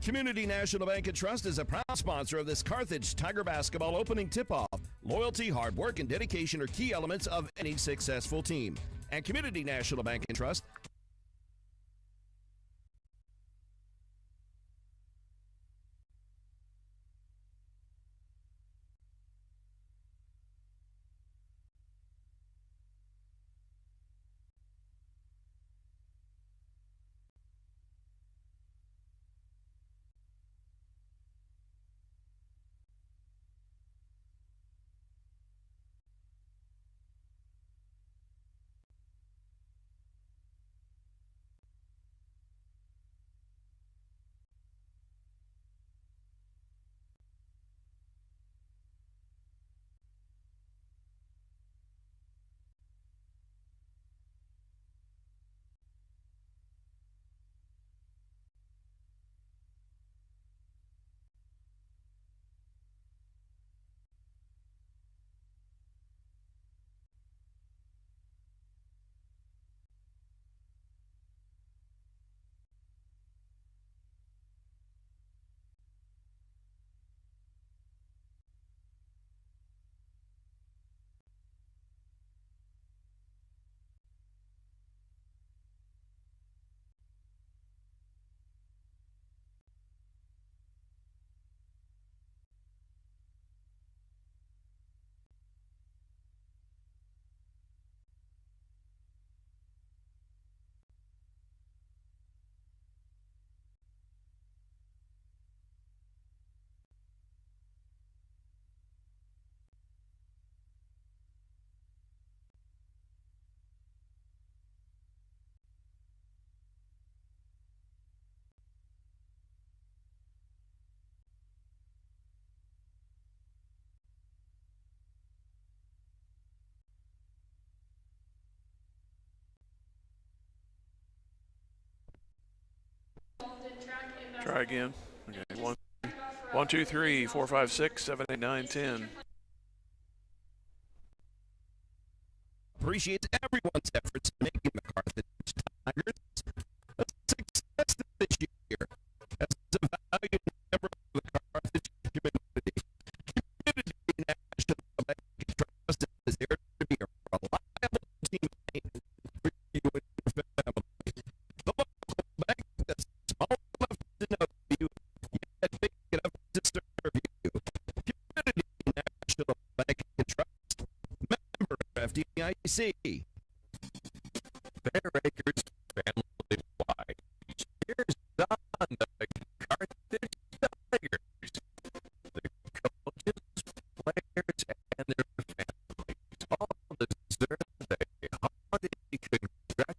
Community National Bank and Trust is a proud sponsor of this Carthage Tiger basketball opening tip-off. Loyalty, hard work, and dedication are key elements of any successful team. And Community National Bank and Trust Try again. Okay. 1, 2, 3, 4, 5, 6, 7, 8, 9, 10. appreciates everyone's efforts in making the Carthage Tigers a success this year. As a valued member of the Carthage community, Community National Bank and Trust is here to be a reliable teammate for you and your family. The local bank that's small enough to know you, yet big enough to serve you. Community National Bank and Trust, member FDIC. Fair Acres family wide. Cheers on the Carthage Tigers. The coaches, players, and their families all deserve a hearty congratulations.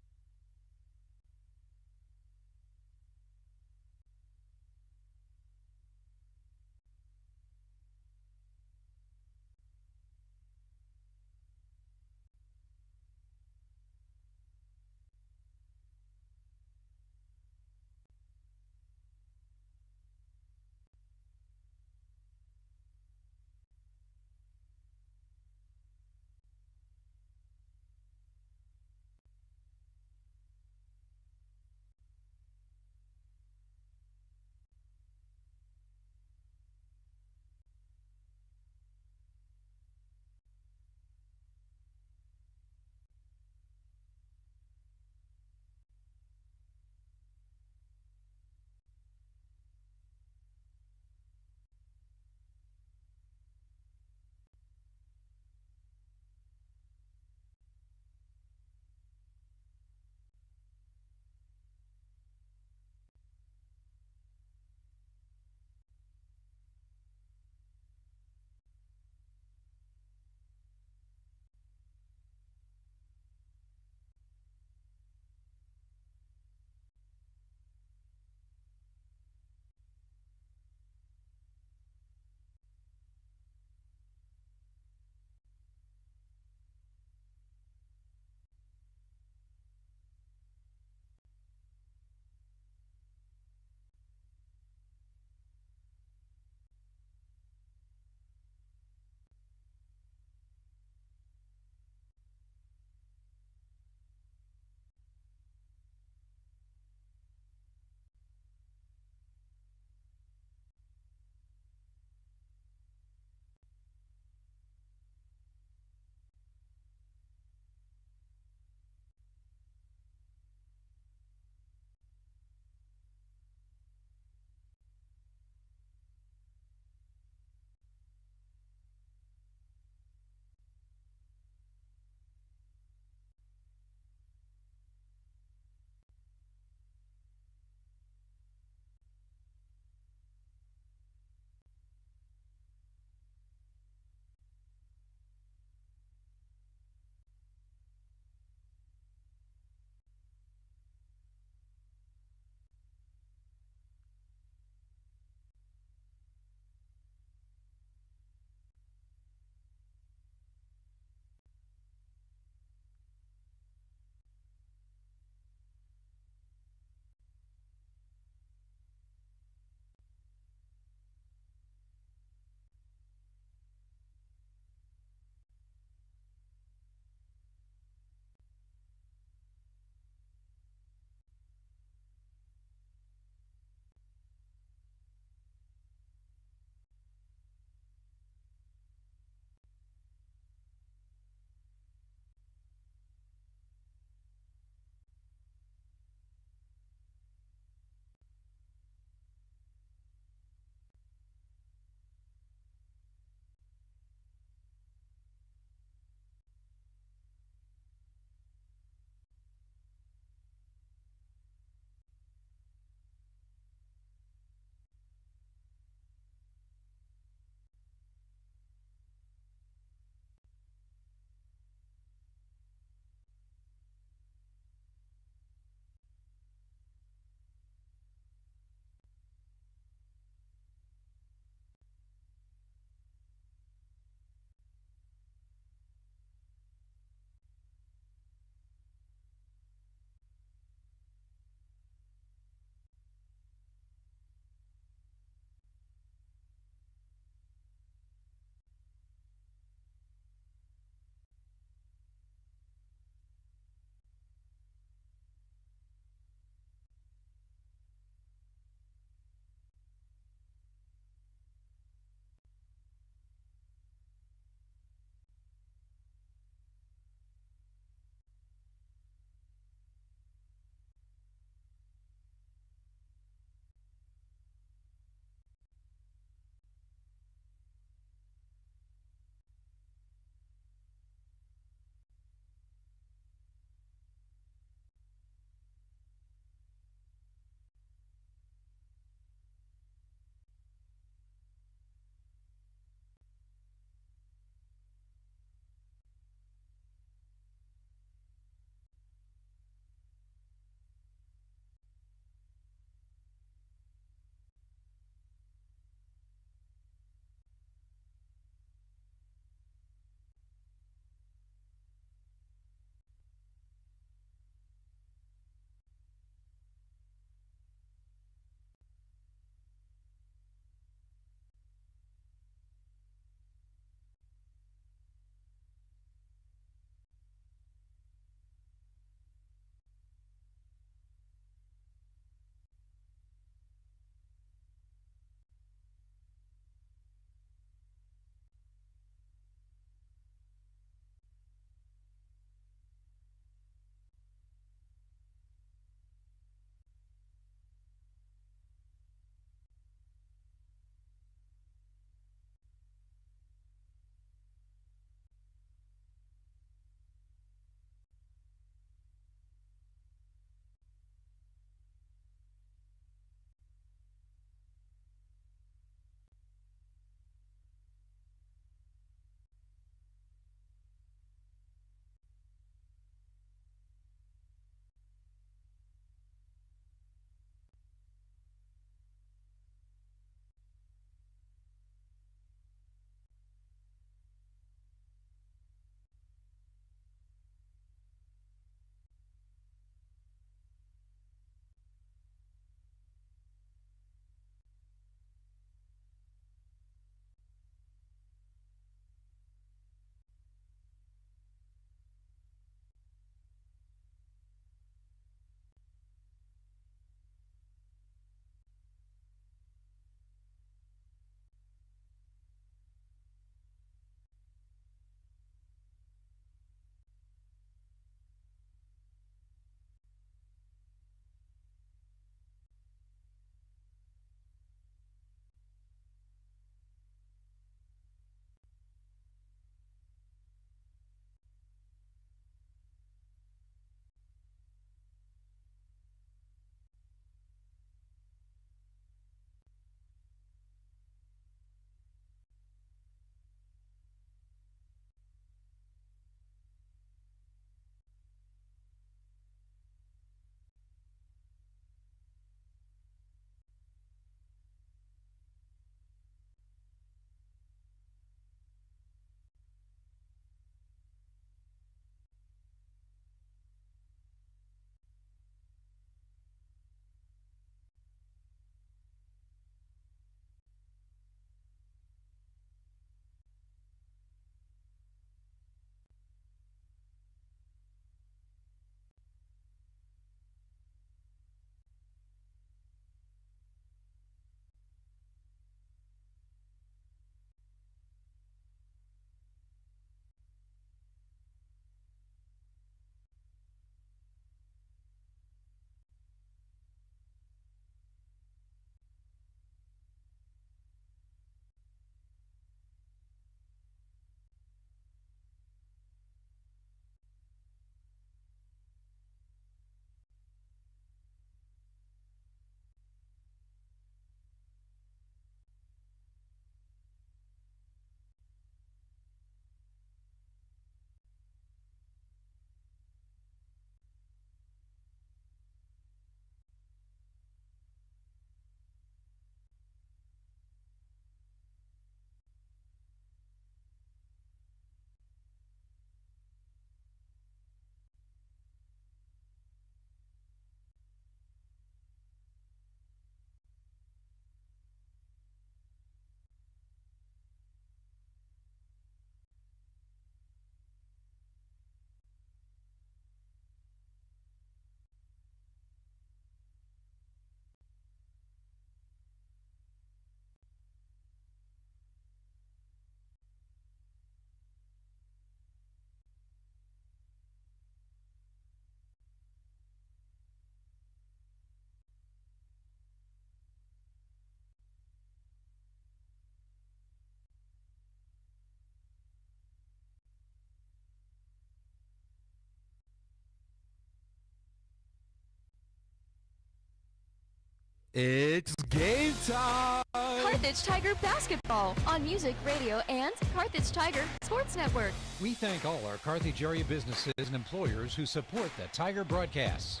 It's game time! Carthage Tiger Basketball on Music, Radio, and Carthage Tiger Sports Network. We thank all our Carthage area businesses and employers who support the Tiger broadcasts.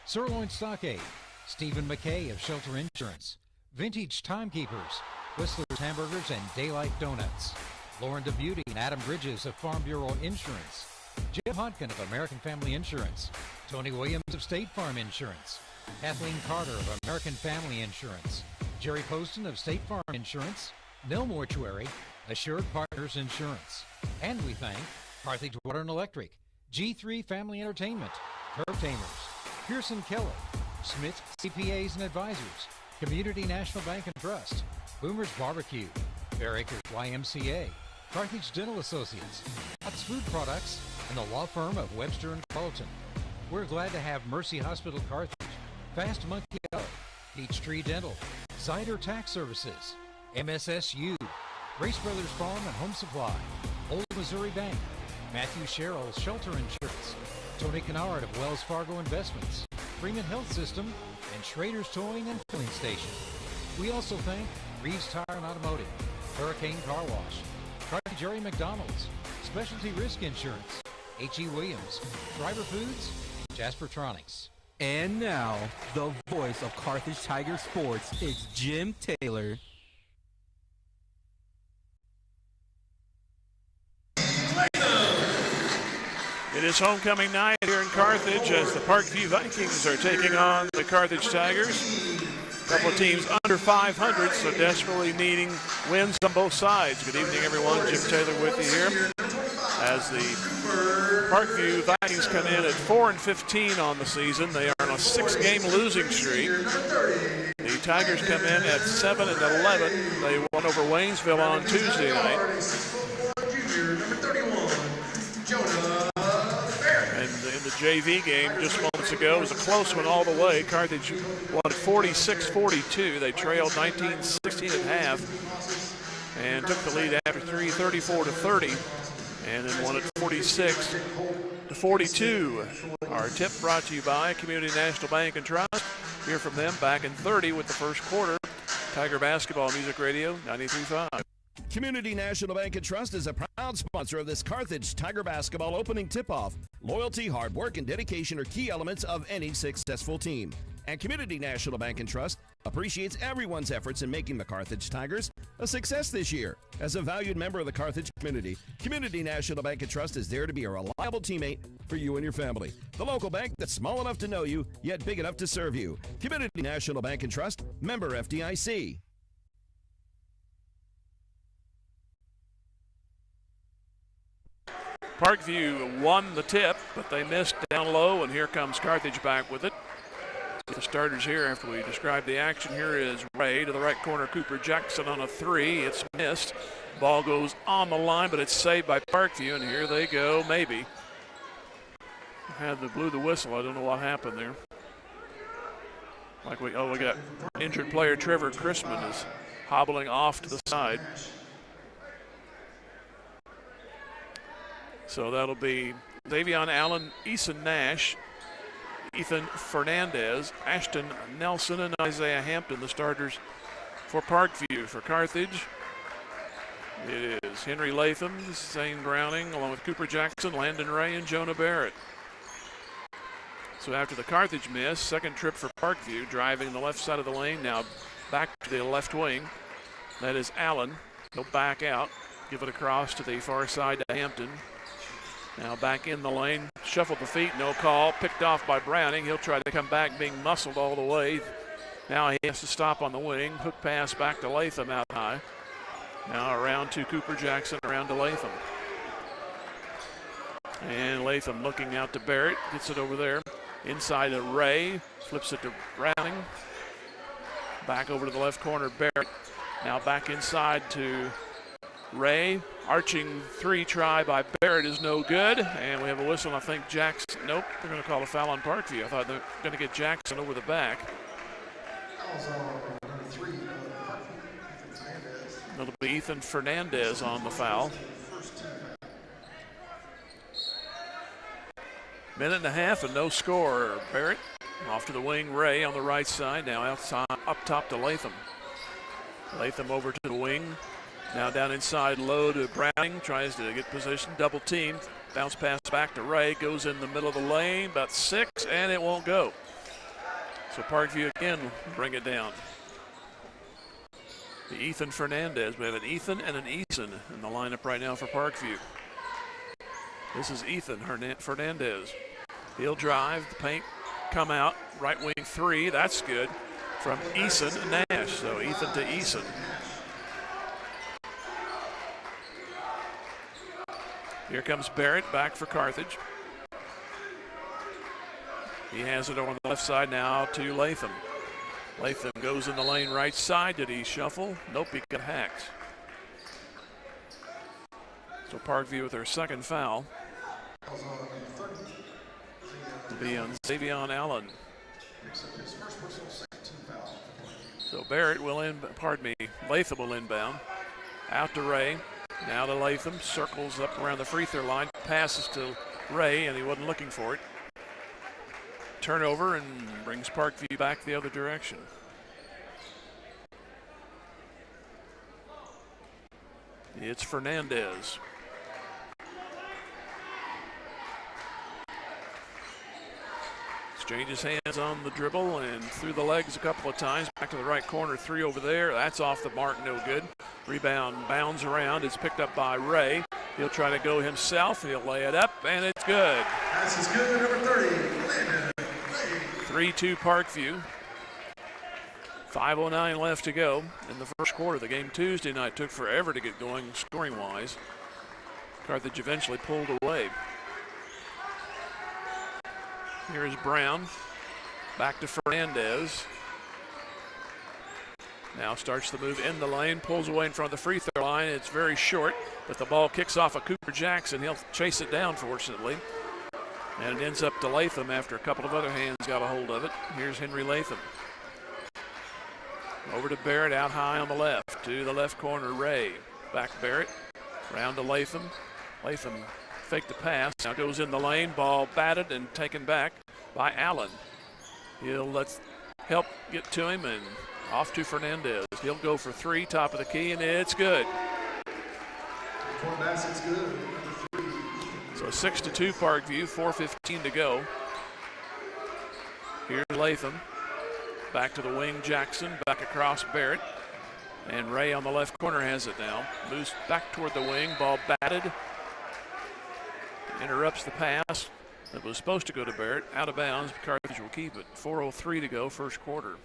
Sirloin Stockade, Stephen McKay of Shelter Insurance, Vintage Timekeepers, Whistler's Hamburgers and Daylight Donuts, Lauren DeBeauty and Adam Bridges of Farm Bureau Insurance, Jim Hodkin of American Family Insurance, Tony Williams of State Farm Insurance, Kathleen Carter of American Family Insurance, Jerry Poston of State Farm Insurance, Mill Mortuary, Assured Partners Insurance. And we thank Carthage Water and Electric, G3 Family Entertainment, Curb Tamers, Pearson Keller, Smith CPAs and Advisors, Community National Bank and Trust, Boomer's Barbecue, Fair Acres YMCA, Carthage Dental Associates, Hots Food Products, and the law firm of Webster and Carlton. We're glad to have Mercy Hospital Carthage, Fast Monkey Auto, Peachtree Dental, Cider Tax Services, MSSU, Grace Brothers Farm and Home Supply, Old Missouri Bank, Matthew Sherrill Shelter Insurance, Tony Kennard of Wells Fargo Investments, Freeman Health System, and Schrader's Towing and Filling Station. We also thank Reeves Tire and Automotive, Hurricane Car Wash, Carthage Area McDonald's, Specialty Risk Insurance, H.E. Williams, Driver Foods, Jaspertronics. And now, the voice of Carthage Tiger Sports, it's Jim Taylor. It is homecoming night here in Carthage as the Parkview Vikings are taking on the Carthage Tigers. A couple of teams under 500, so desperately needing wins on both sides. Good evening, everyone. Jim Taylor with you here as the Parkview Vikings come in at 4-15 on the season. They are on a 6-game losing streak. The Tigers come in at 7-11. They won over Waynesville on Tuesday night. In the JV game just moments ago, it was a close one all the way. Carthage won 46-42. They trailed 19-16 at half and took the lead after 3, 34-30, and then won it 46-42. Our tip brought to you by Community National Bank and Trust. Hear from them back in 30 with the first quarter. Tiger Basketball, Music Radio 93.5. Community National Bank and Trust is a proud sponsor of this Carthage Tiger Basketball opening tip-off. Loyalty, hard work, and dedication are key elements of any successful team. And Community National Bank and Trust appreciates everyone's efforts in making the Carthage Tigers a success this year. As a valued member of the Carthage community, Community National Bank and Trust is there to be a reliable teammate for you and your family. The local bank that's small enough to know you, yet big enough to serve you. Community National Bank and Trust, member FDIC. Parkview won the tip, but they missed down low, and here comes Carthage back with it. The starters here after we describe the action. Here is Ray to the right corner. Cooper Jackson on a 3. It's missed. Ball goes on the line, but it's saved by Parkview, and here they go, maybe. Blew the whistle. I don't know what happened there. We got injured player Trevor Chrisman is hobbling off to the side. So that'll be Davion Allen, Eason Nash, Ethan Fernandez, Ashton Nelson, and Isaiah Hampton, the starters for Parkview. For Carthage, it is Henry Latham, Zane Browning, along with Cooper Jackson, Landon Ray, and Jonah Barrett. So after the Carthage miss, second trip for Parkview, driving the left side of the lane, now back to the left wing. That is Allen. He'll back out, give it across to the far side to Hampton. Now back in the lane, shuffled the feet, no call, picked off by Browning. He'll try to come back, being muscled all the way. Now he has to stop on the wing. Hook pass back to Latham out high. Now around to Cooper Jackson, around to Latham. And Latham looking out to Barrett, gets it over there. Inside to Ray, flips it to Browning. Back over to the left corner, Barrett. Now back inside to Ray. Arching 3 try by Barrett is no good. And we have a whistle, I think Jackson. Nope, they're going to call a foul on Parkview. I thought they were going to get Jackson over the back. It'll be Ethan Fernandez on the foul. Minute and a half and no score. Barrett Off to the wing, Ray on the right side. Now outside, up top to Latham. Latham over to the wing. Now down inside, low to Browning. Tries to get position, double teamed. Bounce pass back to Ray. Goes in the middle of the lane, about 6, and it won't go. So Parkview again bring it down. The Ethan Fernandez. We have an Ethan and an Eason in the lineup right now for Parkview. This is Ethan Fernandez. He'll drive, the paint come out, right wing 3, that's good. From Eason Nash, so Ethan to Eason. Here comes Barrett back for Carthage. He has it on the left side now to Latham. Latham goes in the lane right side. Did he shuffle? Nope, he got hacked. So Parkview with their second foul. Will be on Xavion Allen. So Barrett will Latham will inbound. Out to Ray. Now to Latham. Circles up around the free throw line. Passes to Ray, and he wasn't looking for it. Turnover and brings Parkview back the other direction. It's Fernandez. Exchanges hands on the dribble and through the legs a couple of times. Back to the right corner, 3 over there. That's off the mark, no good. Rebound bounds around. It's picked up by Ray. He'll try to go himself. He'll lay it up, and it's good. This is good, number 30, Landon. 3-2 Parkview. 5:09 left to go in the first quarter. The game Tuesday night took forever to get going scoring-wise. Carthage eventually pulled away. Here's Brown. Back to Fernandez. Now starts the move in the lane, pulls away in front of the free throw line. It's very short, but the ball kicks off of Cooper Jackson. He'll chase it down, fortunately. And it ends up to Latham after a couple of other hands got a hold of it. Here's Henry Latham. Over to Barrett, out high on the left. To the left corner, Ray. Back Barrett. Round to Latham. Latham faked the pass. Now goes in the lane. Ball batted and taken back by Allen. He'll help get to him and off to Fernandez. He'll go for 3, top of the key, and it's good. Basket's good. So 6-2 Parkview, 4:15 to go. Here's Latham. Back to the wing, Jackson. Back across Barrett. And Ray on the left corner has it now. Moves back toward the wing. Ball batted. Interrupts the pass that was supposed to go to Barrett. Out of bounds. Carthage will keep it. 4:03 to go, first quarter.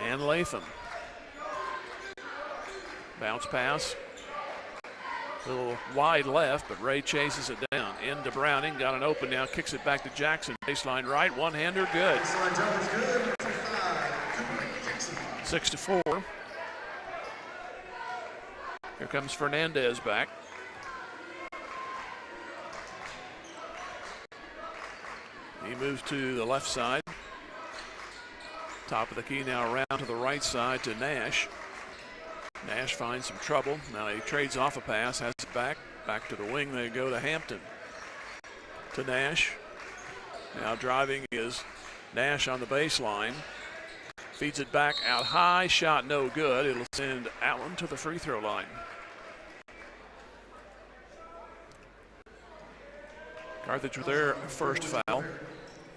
And Latham. Bounce pass. A little wide left, but Ray chases it down. Into Browning, got an open now, kicks it back to Jackson. Baseline right, one-hander, good. 6-4. Here comes Fernandez back. He moves to the left side. Top of the key now around to the right side to Nash. Nash finds some trouble. Now he trades off a pass, has it back. Back to the wing, they go to Hampton. To Nash. Now driving is Nash on the baseline. Feeds it back out high, shot no good. It'll send Allen to the free throw line. Carthage with their first foul.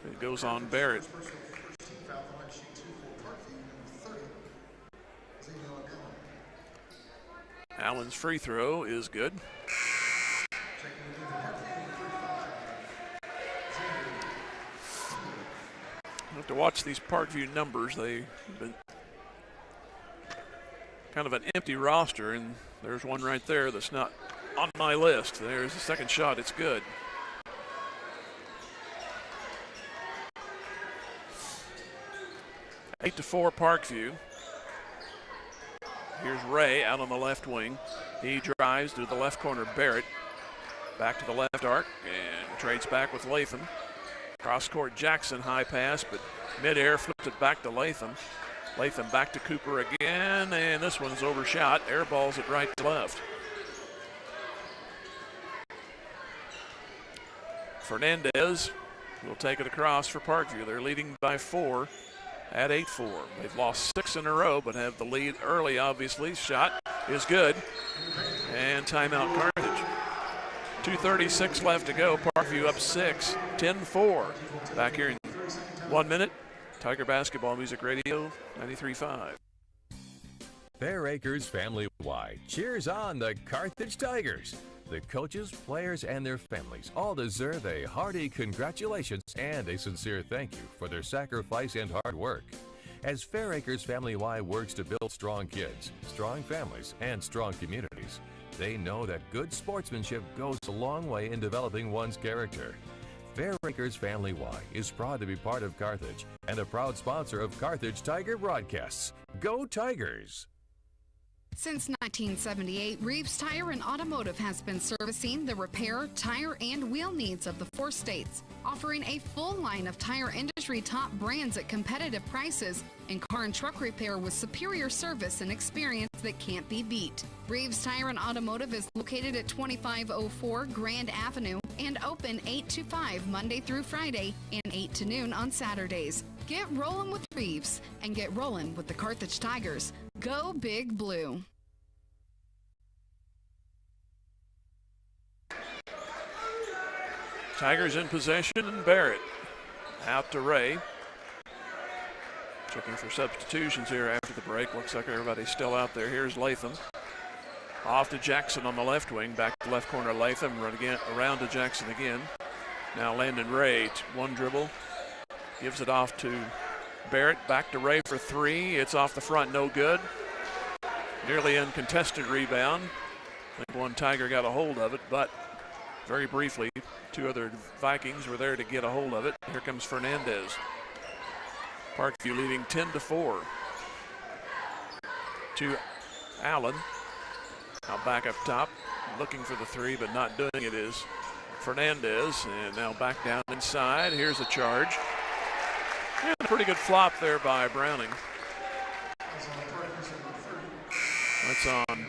It goes on Barrett. Allen's free throw is good. You have to watch these Parkview numbers. They've been kind of an empty roster, and there's one right there that's not on my list. There's the second shot. It's good. Eight to 4 Parkview. Here's Ray out on the left wing. He drives to the left corner, Barrett. Back to the left arc and trades back with Latham. Cross court Jackson, high pass, but midair flipped it back to Latham. Latham back to Cooper again, and this one's overshot. Air balls it right to left. Fernandez will take it across for Parkview. They're leading by 4 at 8-4. They've lost 6 in a row, but have the lead early, obviously. Shot is good. And timeout Carthage. 2:36 left to go. Parkview up 6, 10-4. Back here in 1 minute. Tiger Basketball Music Radio 93.5. Fair Acres family-wide cheers on the Carthage Tigers. The coaches, players, and their families all deserve a hearty congratulations and a sincere thank you for their sacrifice and hard work. As Fair Acres family-wide works to build strong kids, strong families, and strong communities, they know that good sportsmanship goes a long way in developing one's character. Fair Acres family-wide is proud to be part of Carthage and a proud sponsor of Carthage Tiger broadcasts. Go Tigers! Since 1978, Reeves Tire and Automotive has been servicing the repair, tire, and wheel needs of the 4 states, offering a full line of tire industry top brands at competitive prices and car and truck repair with superior service and experience that can't be beat. Reeves Tire and Automotive is located at 2504 Grand Avenue and open 8 to 5 Monday through Friday and 8 to noon on Saturdays. Get rolling with Reeves and get rolling with the Carthage Tigers. Go Big Blue. Tigers in possession, and Barrett out to Ray. Checking for substitutions here after the break. Looks like everybody's still out there. Here's Latham. Off to Jackson on the left wing. Back to left corner Latham. Run again, around to Jackson again. Now Landon Ray. One dribble. Gives it off to Barrett. Back to Ray for 3. It's off the front. No good. Nearly uncontested rebound. I think one Tiger got a hold of it, but very briefly, 2 other Vikings were there to get a hold of it. Here comes Fernandez. Parkview leading 10-4. To Allen. Now back up top, looking for the 3, but not doing it is Fernandez. And now back down inside. Here's a charge. And a pretty good flop there by Browning. That's on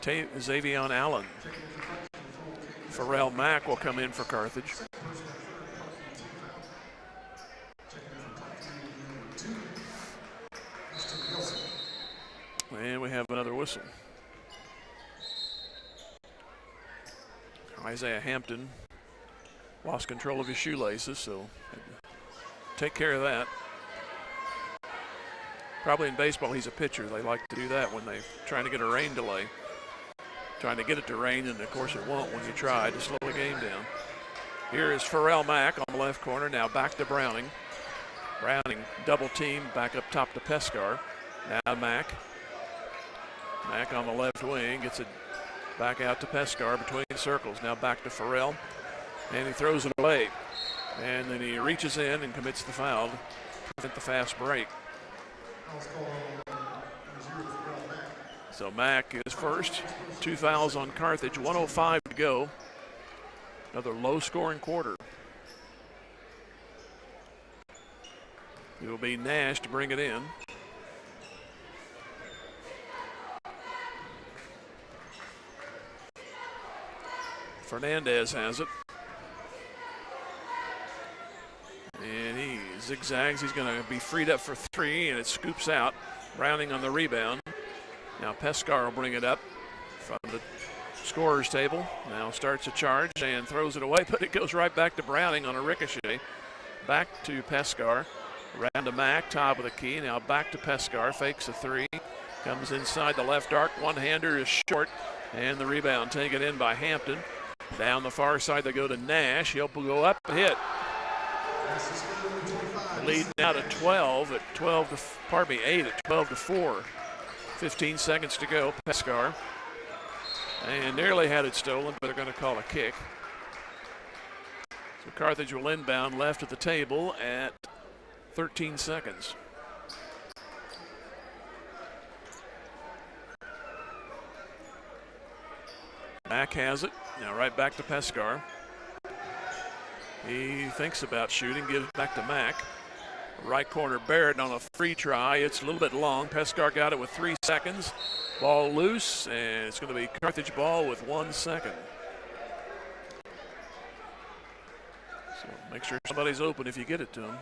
Xavion Allen. Pharrell Mack will come in for Carthage. And we have another whistle. Isaiah Hampton lost control of his shoelaces, so take care of that. Probably in baseball, he's a pitcher. They like to do that when they're trying to get a rain delay. Trying to get it to rain, and of course it won't when you try to slow the game down. Here is Pharrell Mack on the left corner. Now back to Browning. Browning double team back up top to Pescar. Now Mack. Mack on the left wing gets it back out to Pescar between the circles. Now back to Pharrell, and he throws it away. And then he reaches in and commits the foul to prevent the fast break. So Mack is first. 2 fouls on Carthage, 1:05 to go. Another low-scoring quarter. It will be Nash to bring it in. Fernandez has it. And he zigzags. He's going to be freed up for 3, and it scoops out. Browning on the rebound. Now Pescar will bring it up from the scorer's table. Now starts a charge and throws it away, but it goes right back to Browning on a ricochet. Back to Pescar. Around to Mack, top of the key. Now back to Pescar. Fakes a 3. Comes inside the left arc. One-hander is short. And the rebound taken in by Hampton. Down the far side they go to Nash. He'll go up and hit. The lead now to 12 at 12 to, 8 at 12-4. 15 seconds to go. Pescar. And nearly had it stolen, but they're going to call a kick. So Carthage will inbound left at the table at 13 seconds. Mack has it. Now right back to Pescar. He thinks about shooting, gives it back to Mack. Right corner Barrett on a free try. It's a little bit long. Pescar got it with 3 seconds. Ball loose, and it's going to be Carthage ball with 1 second. Make sure somebody's open if you get it to him.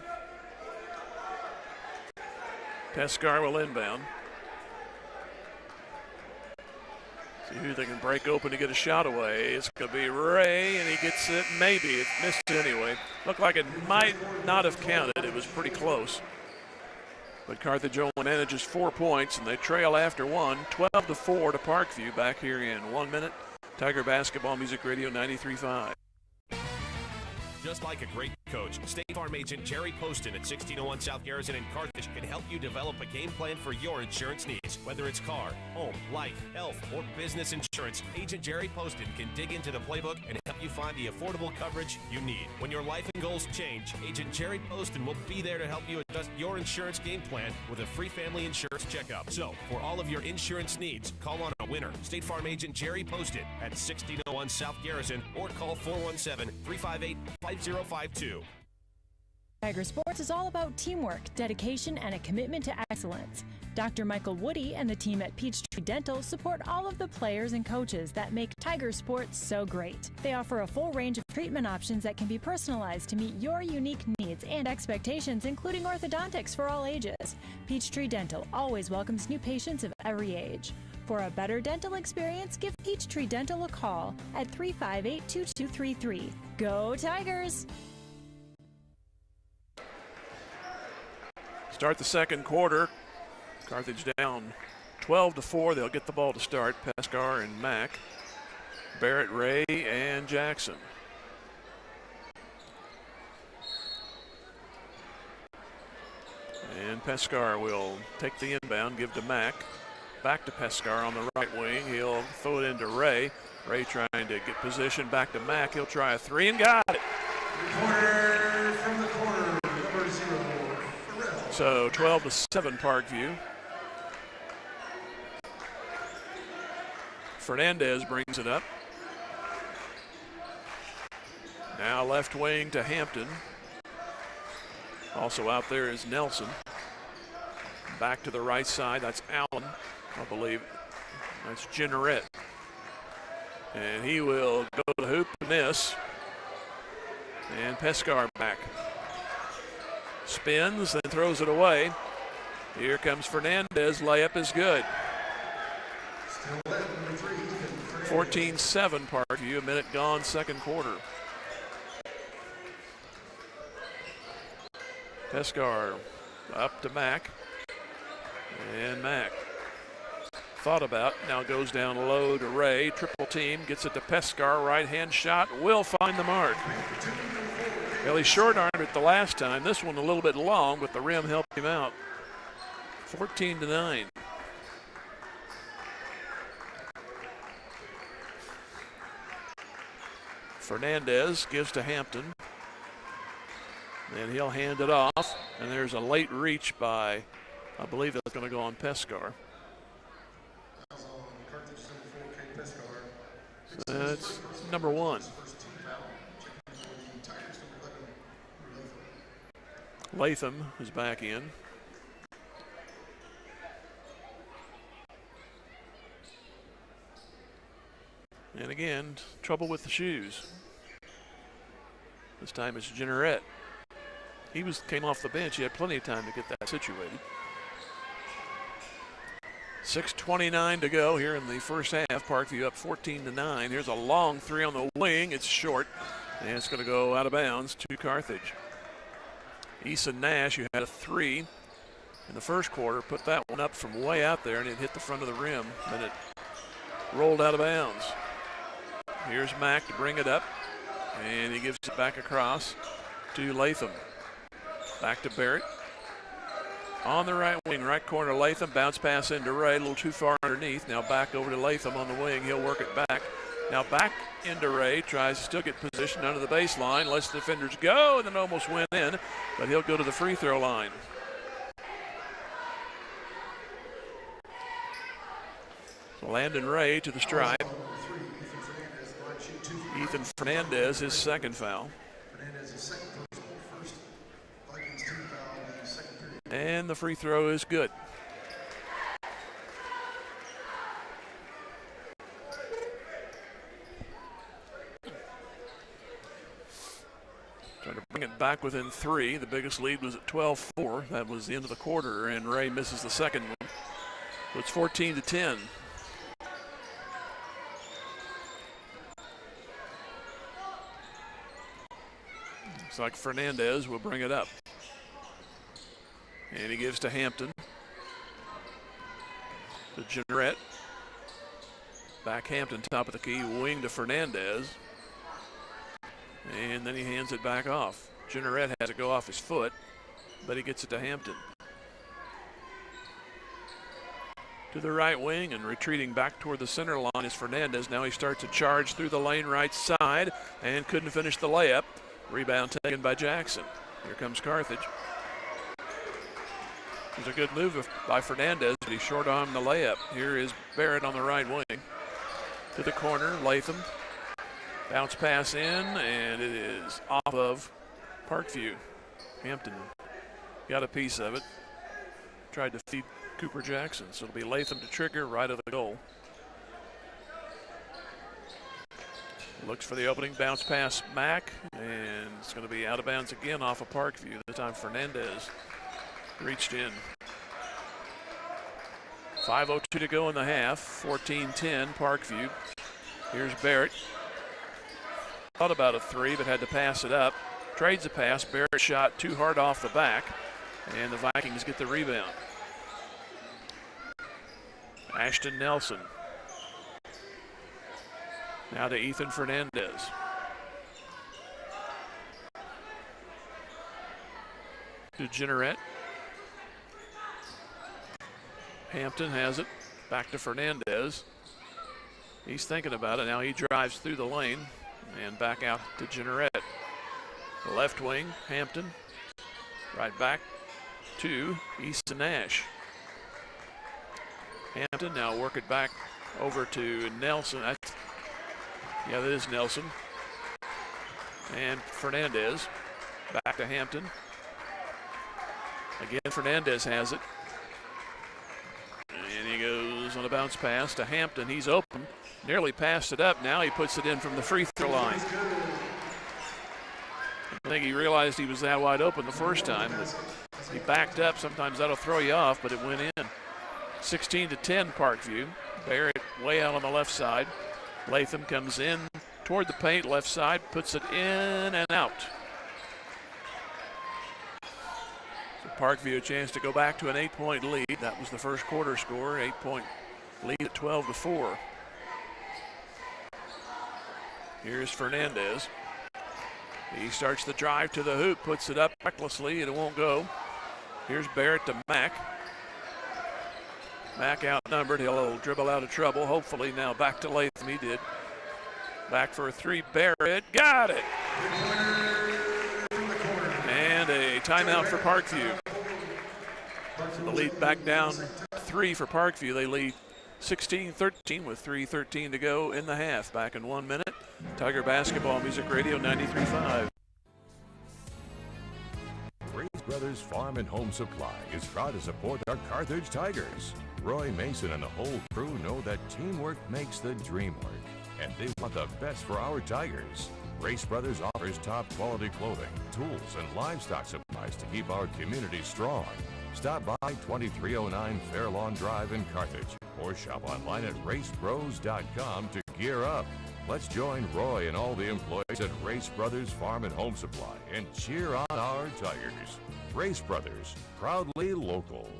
Pescar will inbound. See who they can break open to get a shot away. It's going to be Ray, and he gets it. Maybe. It missed it anyway. Looked like it might not have counted. It was pretty close. But Carthage only manages 4 points, and they trail after one, 12-4 to Parkview back here in 1 minute. Tiger Basketball Music Radio 93.5. Just like a great coach, State Farm agent Jerry Poston at 1601 South Garrison in Carthage can help you develop a game plan for your insurance needs. Whether it's car, home, life, health, or business insurance, Agent Jerry Poston can dig into the playbook and help you find the affordable coverage you need. When your life and goals change, Agent Jerry Poston will be there to help you adjust your insurance game plan with a free family insurance checkup. So, for all of your insurance needs, call on a winner. State Farm agent Jerry Poston at 1601 South Garrison or call 417-358-5052. Tiger Sports is all about teamwork, dedication, and a commitment to excellence. Dr. Michael Woody and the team at Peachtree Dental support all of the players and coaches that make Tiger Sports so great. They offer a full range of treatment options that can be personalized to meet your unique needs and expectations, including orthodontics for all ages. Peachtree Dental always welcomes new patients of every age. For a better dental experience, give Peachtree Dental a call at 358-2233. Go Tigers! Start the second quarter. Carthage down 12-4. They'll get the ball to start. Pescar and Mack. Barrett, Ray, and Jackson. And Pescar will take the inbound, give to Mack. Back to Pescar on the right wing. He'll throw it into Ray. Ray trying to get position. Back to Mack. He'll try a three and got it. Corner from the corner, number 0. So 12-7 Parkview. Fernandez brings it up. Now left wing to Hampton. Also out there is Nelson. Back to the right side, that's Allen, I believe. That's Jenneret. And he will go to the hoop to miss. And Pescar back. Spins, then throws it away. Here comes Fernandez. Layup is good. 14-7 Parkview. A minute gone, second quarter. Pescar up to Mack. And Mack thought about, now goes down low to Ray. Triple team, gets it to Pescar. Right hand shot will find the mark. Well, he short-armed it the last time. This one a little bit long, but the rim helped him out. 14-9. Fernandez gives to Hampton. And he'll hand it off. And there's a late reach by, I believe that's going to go on Pescar. That's number 1. Latham is back in. And again, trouble with the shoes. This time it's Jenneret. He came off the bench. He had plenty of time to get that situated. 6:29 to go here in the first half. Parkview up 14-9. Here's a long three on the wing. It's short, and it's going to go out of bounds to Carthage. Eason Nash, who had a three in the first quarter, put that one up from way out there, and it hit the front of the rim. Then it rolled out of bounds. Here's Mack to bring it up, and he gives it back across to Latham. Back to Barrett. On the right wing, right corner, Latham. Bounce pass into Ray, a little too far underneath. Now back over to Latham on the wing. He'll work it back. Now back into Ray. Tries to still get position under the baseline. Lets the defenders go, and then almost went in. But he'll go to the free throw line. So Landon Ray to the stripe. Ethan Fernandez, his second foul. And the free throw is good. Trying to bring back within 3. The biggest lead was at 12-4. That was the end of the quarter, and Ray misses the second one. So it's 14-10. Looks like Fernandez will bring it up. And he gives to Hampton. To Jeanette. Back Hampton, top of the key, wing to Fernandez. And then he hands it back off. Jeanette has to go off his foot, but he gets it to Hampton. To the right wing and retreating back toward the center line is Fernandez. Now he starts to charge through the lane right side and couldn't finish the layup. Rebound taken by Jackson. Here comes Carthage. It was a good move by Fernandez, but he short-armed the layup. Here is Barrett on the right wing. To the corner, Latham. Bounce pass in, and it is off of Parkview. Hampton got a piece of it. Tried to feed Cooper Jackson, so it'll be Latham to trigger right of the goal. Looks for the opening, bounce pass Mack, and it's going to be out of bounds again off of Parkview. This time Fernandez reached in. 5:02 to go in the half, 14-10 Parkview. Here's Barrett. Thought about a 3, but had to pass it up. Trades a pass. Barrett shot too hard off the back, and the Vikings get the rebound. Ashton Nelson. Now to Ethan Fernandez. To Jeanette. Hampton has it. Back to Fernandez. He's thinking about it. Now he drives through the lane and back out to Jeanette. The left wing, Hampton. Right back to Easton Nash. Hampton now work it back over to Nelson. Yeah, that is Nelson. And Fernandez back to Hampton. Again, Fernandez has it. And he goes on a bounce pass to Hampton. He's open. Nearly passed it up. Now he puts it in from the free throw line. I think he realized he was that wide open the first time. But he backed up. Sometimes that'll throw you off, but it went in. 16-10 Parkview. Barrett way out on the left side. Latham comes in toward the paint, left side, puts it in and out. So Parkview a chance to go back to an 8-point lead. That was the first quarter score, 8-point lead at 12-4. Here's Fernandez. He starts the drive to the hoop, puts it up recklessly, and it won't go. Here's Barrett to Mack. Mack outnumbered. He'll dribble out of trouble. Hopefully now back to Latham. He did. Back for a 3. Barrett got it. And a timeout for Parkview. So the lead back down 3 for Parkview. They lead 16-13 with 3:13 to go in the half. Back in 1 minute. Tiger Basketball Music Radio 93.5. Race Brothers Farm and Home Supply is proud to support our Carthage Tigers. Roy Mason and the whole crew know that teamwork makes the dream work, and they want the best for our Tigers. Race Brothers offers top quality clothing, tools, and livestock supplies to keep our community strong. Stop by 2309 Fairlawn Drive in Carthage or shop online at racebros.com to gear up. Let's join Roy and all the employees at Race Brothers Farm and Home Supply and cheer on our Tigers. Race Brothers, proudly local.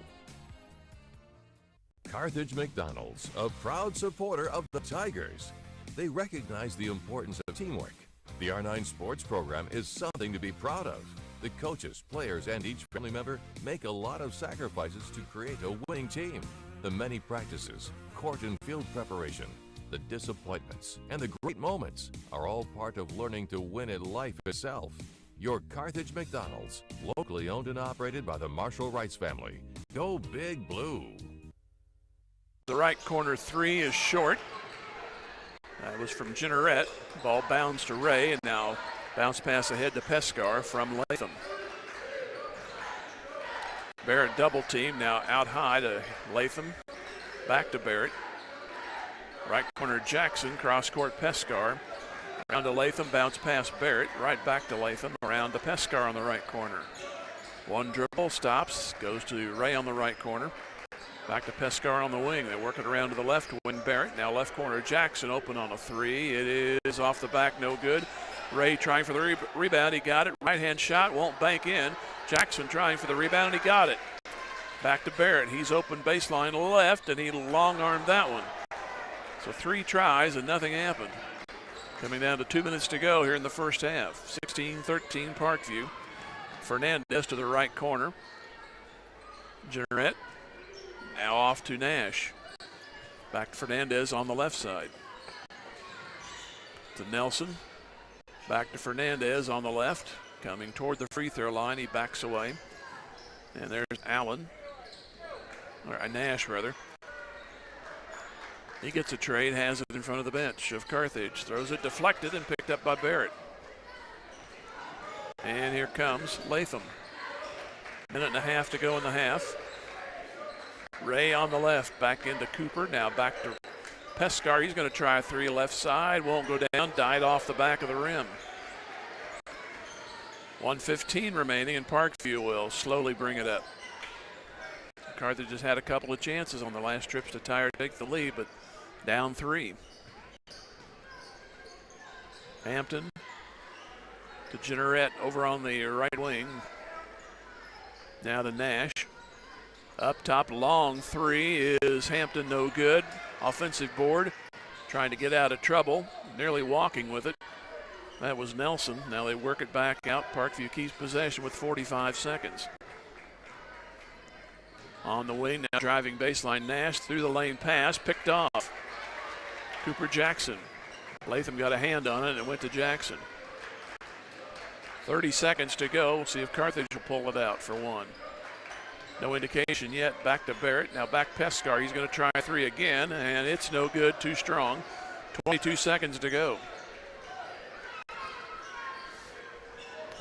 Carthage McDonald's, a proud supporter of the Tigers. They recognize the importance of teamwork. The R9 sports program is something to be proud of. The coaches, players, and each family member make a lot of sacrifices to create a winning team. The many practices, court and field preparation, the disappointments, and the great moments are all part of learning to win at life itself. Your Carthage McDonald's, locally owned and operated by the Marshall Rights family. Go Big Blue. The right corner 3 is short. That was from Jeanette. Ball bounds to Ray, and now bounce pass ahead to Pescar from Latham. Barrett double team, now out high to Latham. Back to Barrett. Right corner Jackson, cross court Pescar. Around to Latham, bounce past Barrett, right back to Latham, around to Pescar on the right corner. One dribble, stops, goes to Ray on the right corner. Back to Pescar on the wing. They work it around to the left to win Barrett. Now left corner, Jackson open on a three. It is off the back, no good. Ray trying for the rebound, he got it. Right-hand shot, won't bank in. Jackson trying for the rebound, and he got it. Back to Barrett, he's open baseline left, and he long-armed that one. So 3 tries and nothing happened. Coming down to 2 minutes to go here in the first half. 16-13 Parkview. Fernandez to the right corner. Jarrett now off to Nash. Back to Fernandez on the left side. To Nelson. Back to Fernandez on the left. Coming toward the free throw line, he backs away. And there's Allen. Or Nash, rather. He gets a trade, has it in front of the bench of Carthage. Throws it deflected and picked up by Barrett. And here comes Latham. Minute and a half to go in the half. Ray on the left, back into Cooper. Now back to Pescar. He's going to try a three left side. Won't go down. Died off the back of the rim. 1:15 remaining, and Parkview will slowly bring it up. Carthage has had a couple of chances on the last trips to tie or take the lead, but down 3. Hampton to Jenneret over on the right wing. Now to Nash. Up top, long three is Hampton, no good. Offensive board, trying to get out of trouble, nearly walking with it. That was Nelson. Now they work it back out. Parkview keeps possession with 45 seconds. On the wing, now driving baseline, Nash through the lane pass, picked off. Cooper Jackson. Latham got a hand on it and it went to Jackson. 30 seconds to go. We'll see if Carthage will pull it out for one. No indication yet. Back to Barrett. Now back Pescar. He's going to try a three again, and it's no good. Too strong. 22 seconds to go.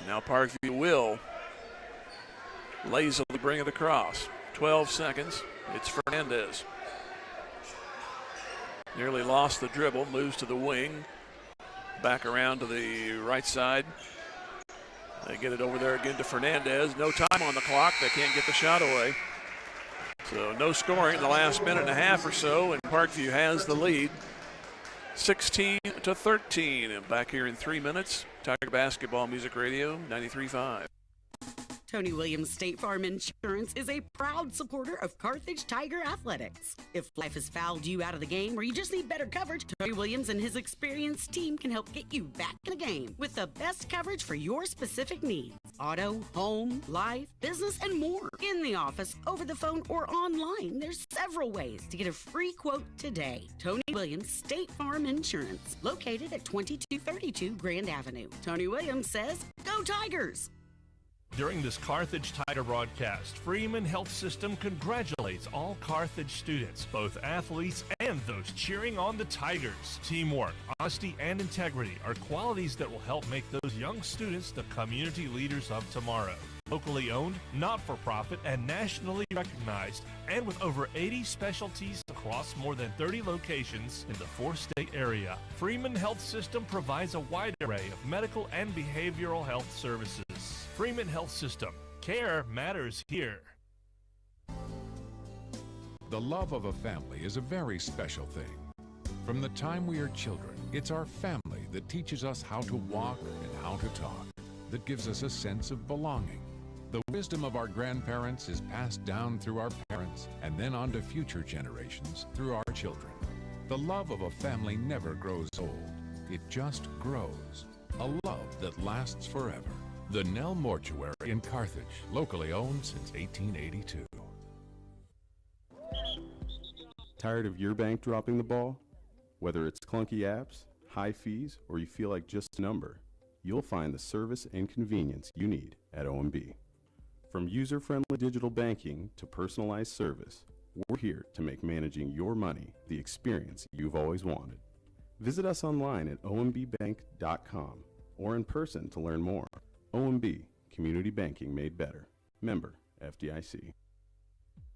Now Parkview will lazily bring it across. 12 seconds. It's Fernandez. Nearly lost the dribble. Moves to the wing. Back around to the right side. They get it over there again to Fernandez. No time on the clock. They can't get the shot away. So no scoring in the last minute and a half or so, and Parkview has the lead. 16-13. And back here in 3 minutes, Tiger Basketball Music Radio 93.5. Tony Williams State Farm Insurance is a proud supporter of Carthage Tiger Athletics. If life has fouled you out of the game or you just need better coverage, Tony Williams and his experienced team can help get you back in the game with the best coverage for your specific needs. Auto, home, life, business, and more. In the office, over the phone, or online, there's several ways to get a free quote today. Tony Williams State Farm Insurance, located at 2232 Grand Avenue. Tony Williams says, "Go Tigers!" During this Carthage Tiger broadcast, Freeman Health System congratulates all Carthage students, both athletes and those cheering on the Tigers. Teamwork, honesty, and integrity are qualities that will help make those young students the community leaders of tomorrow. Locally owned, not-for-profit, and nationally recognized, and with over 80 specialties across more than 30 locations in the 4-state area, Freeman Health System provides a wide array of medical and behavioral health services. Freeman Health System. Care matters here. The love of a family is a very special thing. From the time we are children, it's our family that teaches us how to walk and how to talk, that gives us a sense of belonging. The wisdom of our grandparents is passed down through our parents and then on to future generations through our children. The love of a family never grows old. It just grows. A love that lasts forever. The Nell Mortuary in Carthage, locally owned since 1882. Tired of your bank dropping the ball? Whether it's clunky apps, high fees, or you feel like just a number, you'll find the service and convenience you need at OMB. From user-friendly digital banking to personalized service, we're here to make managing your money the experience you've always wanted. Visit us online at ombbank.com or in person to learn more. OMB, community banking made better. Member FDIC.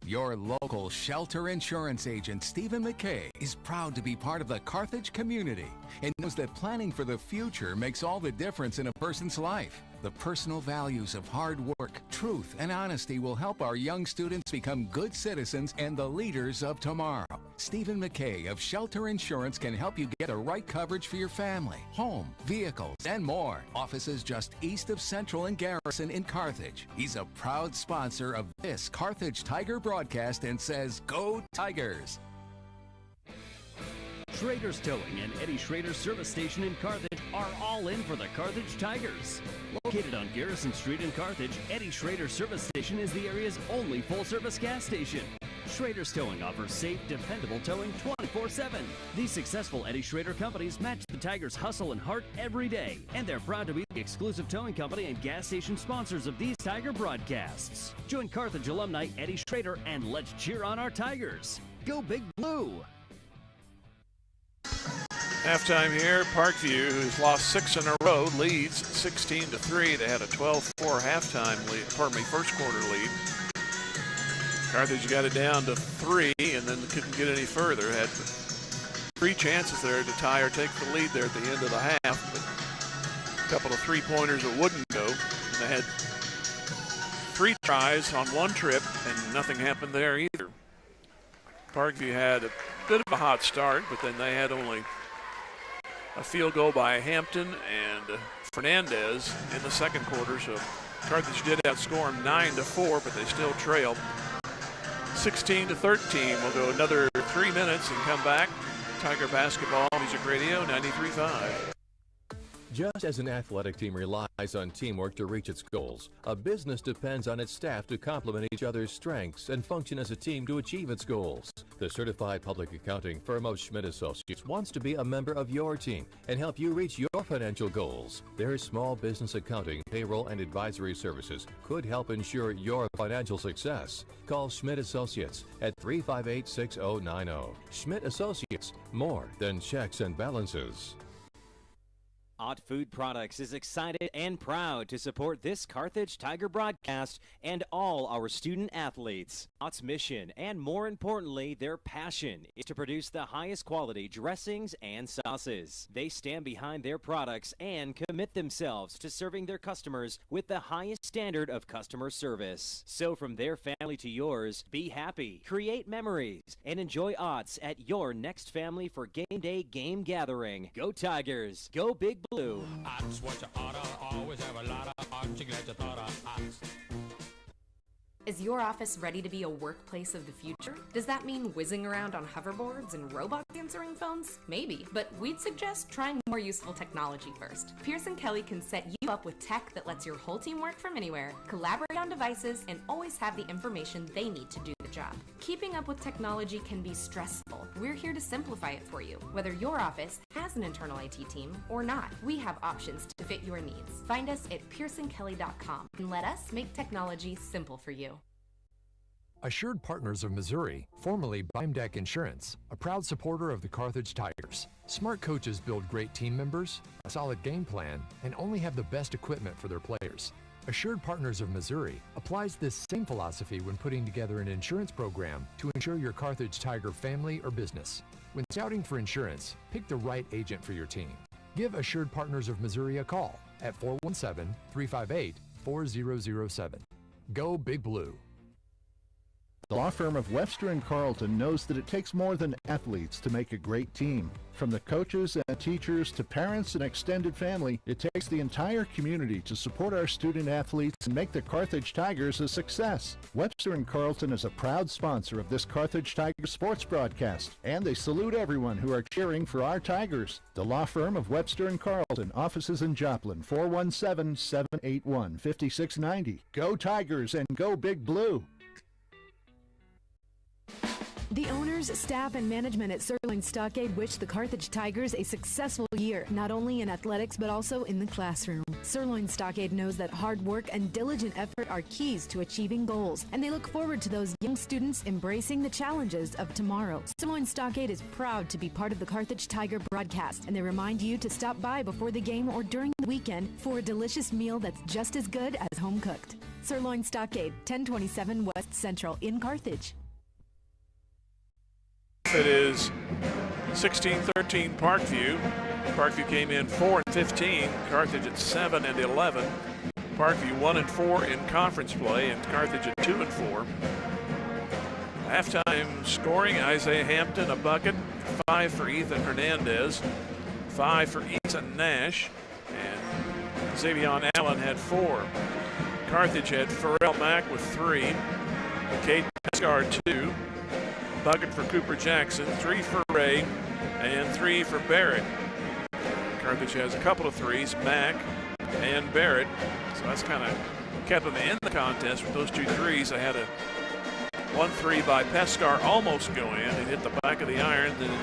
Your local Shelter Insurance agent, Stephen McKay, is proud to be part of the Carthage community and knows that planning for the future makes all the difference in a person's life. The personal values of hard work, truth, and honesty will help our young students become good citizens and the leaders of tomorrow. Stephen McKay of Shelter Insurance can help you get the right coverage for your family, home, vehicles, and more. Offices just east of Central and Garrison in Carthage. He's a proud sponsor of this Carthage Tiger broadcast and says, "Go Tigers!" Schrader's Towing and Eddie Schrader's service station in Carthage are all in for the Carthage Tigers. Located on Garrison Street in Carthage, Eddie Schrader's service station is the area's only full-service gas station. Schrader's Towing offers safe, dependable towing 24/7. These successful Eddie Schrader companies match the Tigers' hustle and heart every day, and they're proud to be the exclusive towing company and gas station sponsors of these Tiger broadcasts. Join Carthage alumni Eddie Schrader and let's cheer on our Tigers. Go Big Blue! Halftime here, Parkview, who's lost 6 in a row, leads 16-3. They had a 12-4 halftime lead, first quarter lead. Carthage got it down to 3 and then couldn't get any further. Had 3 chances there to tie or take the lead there at the end of the half, but a couple of three-pointers that wouldn't go. And they had 3 tries on 1 trip and nothing happened there either. Parkview had a bit of a hot start, but then they had only a field goal by Hampton and Fernandez in the second quarter, so Carthage did outscore them 9-4, but they still trailed 16-13. We'll go another 3 minutes and come back. Tiger Basketball Music Radio 93.5. Just as an athletic team relies on teamwork to reach its goals, a business depends on its staff to complement each other's strengths and function as a team to achieve its goals. The certified public accounting firm of Schmidt Associates wants to be a member of your team and help you reach your financial goals. Their small business accounting, payroll, and advisory services could help ensure your financial success. Call Schmidt Associates at 358-6090. Schmidt Associates, more than checks and balances. Ott Food Products is excited and proud to support this Carthage Tiger broadcast and all our student athletes. Ott's mission, and more importantly, their passion, is to produce the highest quality dressings and sauces. They stand behind their products and commit themselves to serving their customers with the highest standard of customer service. So from their family to yours, be happy, create memories, and enjoy Ott's at your next family for game day game gathering. Go Tigers! Go Big Blue. Ott's what you oughta, always have a lot of Ott's, you glad you thought of Ott's. Is your office ready to be a workplace of the future? Does that mean whizzing around on hoverboards and robots answering phones? Maybe, but we'd suggest trying more useful technology first. Pearson Kelly can set you up with tech that lets your whole team work from anywhere, collaborate on devices, and always have the information they need to do the job. Keeping up with technology can be stressful. We're here to simplify it for you. Whether your office has an internal IT team or not, we have options to fit your needs. Find us at pearsonkelly.com and let us make technology simple for you. Assured Partners of Missouri, formerly Bimdeck Insurance, a proud supporter of the Carthage Tigers. Smart coaches build great team members, a solid game plan, and only have the best equipment for their players. Assured Partners of Missouri applies this same philosophy when putting together an insurance program to insure your Carthage Tiger family or business. When scouting for insurance, pick the right agent for your team. Give Assured Partners of Missouri a call at 417-358-4007. Go Big Blue. The law firm of Webster & Carlton knows that it takes more than athletes to make a great team. From the coaches and teachers to parents and extended family, it takes the entire community to support our student athletes and make the Carthage Tigers a success. Webster & Carlton is a proud sponsor of this Carthage Tiger sports broadcast, and they salute everyone who are cheering for our Tigers. The law firm of Webster & Carlton, offices in Joplin, 417-781-5690. Go Tigers and go Big Blue! The owners, staff, and management at Sirloin Stockade wish the Carthage Tigers a successful year, not only in athletics but also in the classroom. Sirloin Stockade knows that hard work and diligent effort are keys to achieving goals, and they look forward to those young students embracing the challenges of tomorrow. Sirloin Stockade is proud to be part of the Carthage Tiger broadcast, and they remind you to stop by before the game or during the weekend for a delicious meal that's just as good as home cooked. Sirloin Stockade, 1027 West Central in Carthage. It is 16-13 Parkview. Parkview came in 4-15. Carthage at 7-11. Parkview 1-4 in conference play, and Carthage at 2-4. Halftime scoring: Isaiah Hampton, a bucket, 5 for Ethan Hernandez, 5 for Ethan Nash, and Xavier Allen had 4. Carthage had Pharrell Mack with 3, Cade Pescar 2, bucket for Cooper Jackson, 3 for Ray, and 3 for Barrett. Carthage has a couple of threes, Mack and Barrett, so that's kind of kept them in the contest with those 2 threes. They had a 1-3 by Pescar almost go in. It hit the back of the iron. Then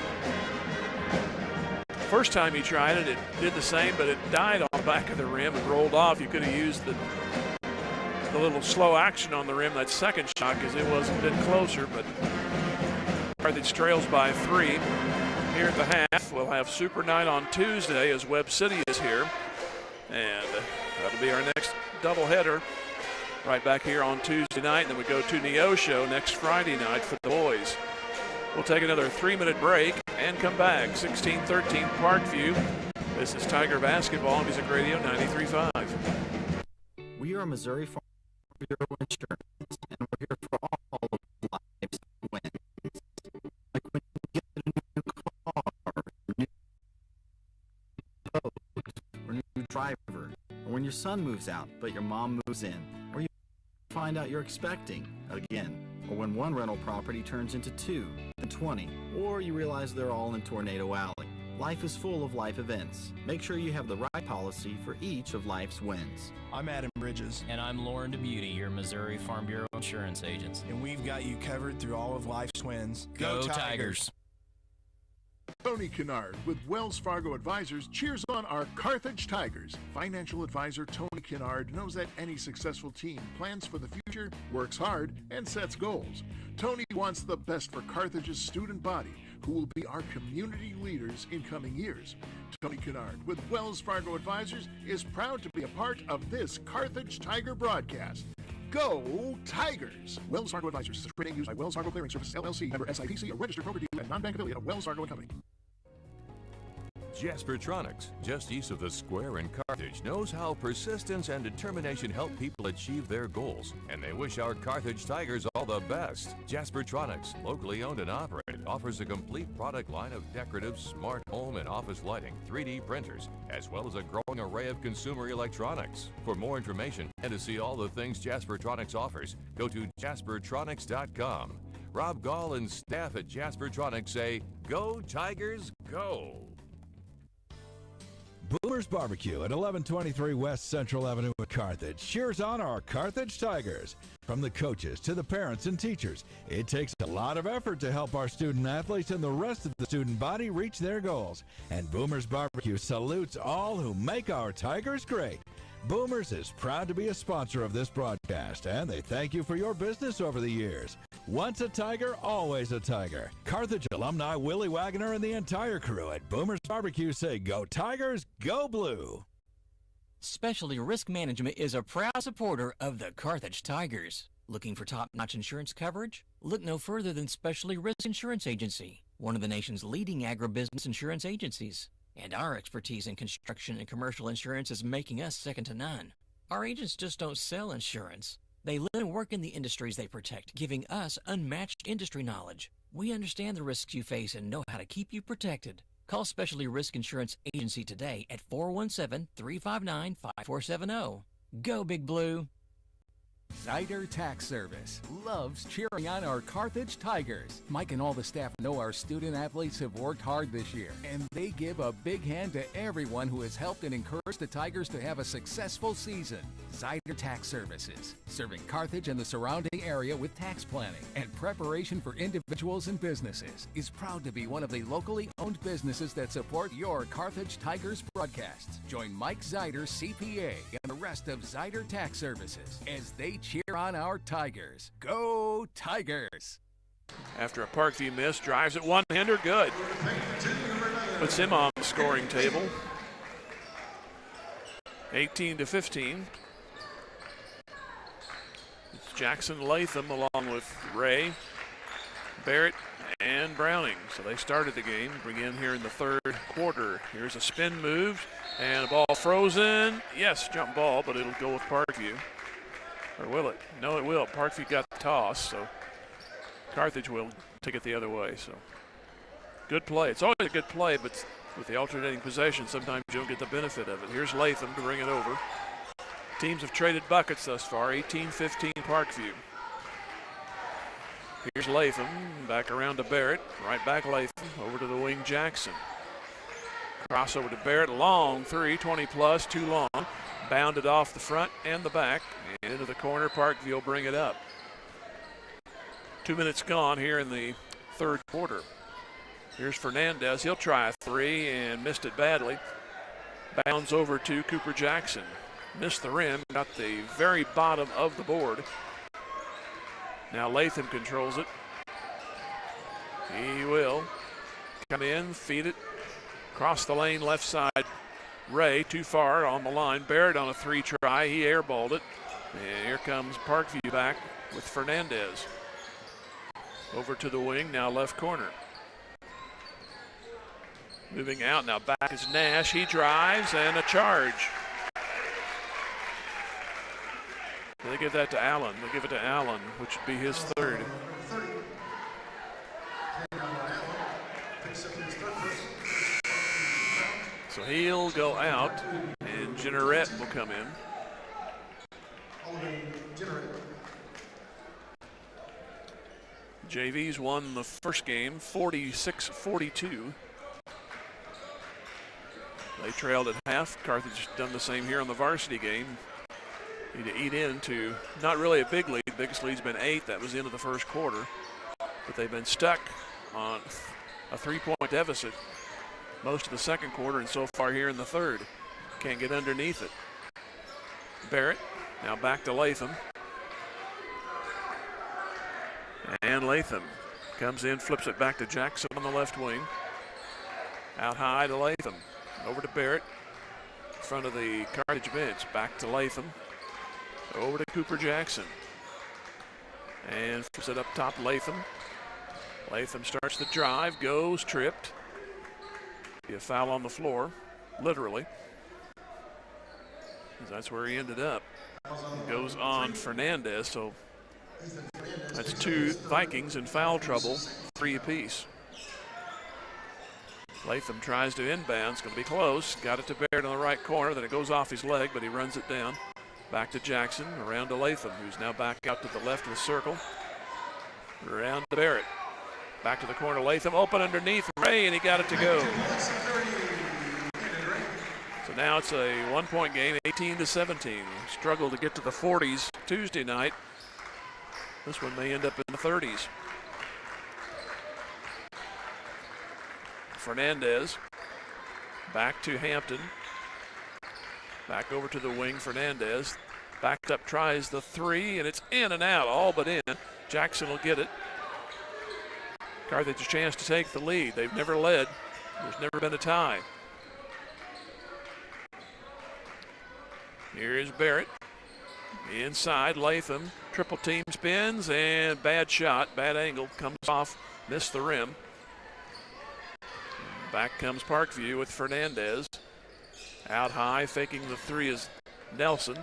first time he tried it, it did the same, but it died on the back of the rim and rolled off. You could have used the little slow action on the rim that second shot because it was a bit closer, but Carthage trails by 3 here at the half. We'll have Super Night on Tuesday as Webb City is here, and that'll be our next doubleheader right back here on Tuesday night. And then we go to Neosho next Friday night for the boys. We'll take another 3-minute break and come back. 16-13 Parkview. This is Tiger Basketball, Music Radio 93.5. We are Missouri Farm Bureau Insurance, and we're here for all of life's wins. Like when you get a new car, new boat, or new driver, or when your son moves out but your mom moves in, or you find out you're expecting again, or when one rental property turns into 2 and 20, or you realize they're all in Tornado Alley. Life is full of life events. Make sure you have the right policy for each of life's wins. I'm Adam Bridges. And I'm Lauren DeBeauty, your Missouri Farm Bureau insurance agents. And we've got you covered through all of life's wins. Go Tigers! Tony Kennard with Wells Fargo Advisors cheers on our Carthage Tigers. Financial advisor Tony Kennard knows that any successful team plans for the future, works hard, and sets goals. Tony wants the best for Carthage's student body, who will be our community leaders in coming years. Tony Kennard with Wells Fargo Advisors is proud to be a part of this Carthage Tiger broadcast. Go Tigers! Wells Fargo Advisors is a trade name used by Wells Fargo Clearing Services, LLC, member SIPC, a registered broker-dealer and non-bank affiliate of Wells Fargo & Company. Jaspertronics, just east of the square in Carthage, knows how persistence and determination help people achieve their goals, and they wish our Carthage Tigers all the best. Jaspertronics, locally owned and operated, offers a complete product line of decorative, smart home and office lighting, 3D printers, as well as a growing array of consumer electronics. For more information and to see all the things Jaspertronics offers, go to jaspertronics.com. Rob Gall and staff at Jaspertronics say, "Go Tigers, go!" Boomer's Barbecue at 1123 West Central Avenue in Carthage cheers on our Carthage Tigers. From the coaches to the parents and teachers, it takes a lot of effort to help our student athletes and the rest of the student body reach their goals. And Boomer's Barbecue salutes all who make our Tigers great. Boomers is proud to be a sponsor of this broadcast, and they thank you for your business over the years. Once a Tiger, always a Tiger. Carthage alumni Willie Wagner and the entire crew at Boomer's Barbecue say, "Go Tigers, go Blue." Specialty Risk Management is a proud supporter of the Carthage Tigers. Looking for top-notch insurance coverage? Look no further than Specialty Risk Insurance Agency, one of the nation's leading agribusiness insurance agencies. And our expertise in construction and commercial insurance is making us second to none. Our agents just don't sell insurance. They live and work in the industries they protect, giving us unmatched industry knowledge. We understand the risks you face and know how to keep you protected. Call Specialty Risk Insurance Agency today at 417-359-5470. Go Big Blue! Zyder Tax Service loves cheering on our Carthage Tigers. Mike and all the staff know our student athletes have worked hard this year, and they give a big hand to everyone who has helped and encouraged the Tigers to have a successful season. Zyder Tax Services, serving Carthage and the surrounding area with tax planning and preparation for individuals and businesses, is proud to be one of the locally owned businesses that support your Carthage Tigers broadcasts. Join Mike Zyder, CPA, and the rest of Zyder Tax Services as they cheer on our Tigers. Go Tigers! After a Parkview miss, drives at one-hander, good. Puts him on the scoring table. 18-15. Jackson, Latham, along with Ray, Barrett, and Browning. So they started the game. Begin here in the third quarter. Here's a spin move and a ball frozen. Yes, jump ball, but it'll go with Parkview. Or will it? No, it will. Parkview got the toss, so Carthage will take it the other way. So good play. It's always a good play, but with the alternating possession, sometimes you don't get the benefit of it. Here's Latham to bring it over. Teams have traded buckets thus far, 18-15 Parkview. Here's Latham, back around to Barrett, right back Latham, over to the wing Jackson. Crossover to Barrett, long three, 20 plus, too long. Bounded off the front and the back, and into the corner, Parkview will bring it up. 2 minutes gone here in the third quarter. Here's Fernandez, he'll try a three and missed it badly. Bounds over to Cooper Jackson. Missed the rim, got the very bottom of the board. Now Latham controls it. He will come in, feed it, cross the lane left side. Ray too far on the line. Barrett on a three try, he airballed it. And here comes Parkview back with Fernandez. Over to the wing, now left corner. Moving out, now back is Nash. He drives and a charge. They give that to Allen. They give it to Allen, which would be his third. So he'll go out, and Jenneret will come in. JV's won the first game, 46-42. They trailed at half. Carthage done the same here on the varsity game. Need to eat into not really a big lead. The biggest lead's been 8. That was the end of the first quarter. But they've been stuck on a 3-point deficit most of the second quarter and so far here in the third. Can't get underneath it. Barrett now back to Latham. And Latham comes in, flips it back to Jackson on the left wing. Out high to Latham. Over to Barrett. In front of the Carthage bench. Back to Latham. Over to Cooper Jackson. And flips it up top, Latham. Latham starts the drive, goes, tripped. Be a foul on the floor, literally. That's where he ended up. It goes on Fernandez, so that's 2 Vikings in foul trouble, 3 apiece. Latham tries to inbound, it's going to be close. Got it to Barrett on the right corner, then it goes off his leg, but he runs it down. Back to Jackson, around to Latham, who's now back out to the left of the circle. Around to Barrett. Back to the corner, Latham, open underneath Ray, and he got it to go. So now it's a 1-point game, 18-17. Struggled to get to the 40s Tuesday night. This one may end up in the 30s. Fernandez, back to Hampton. Back over to the wing, Fernandez. Backed up, tries the three, and it's in and out, all but in. Jackson will get it. Carthage a chance to take the lead. They've never led. There's never been a tie. Here is Barrett. Inside, Latham. Triple team spins, and bad shot, bad angle. Comes off, missed the rim. Back comes Parkview with Fernandez. Out high, faking the three is Nelson.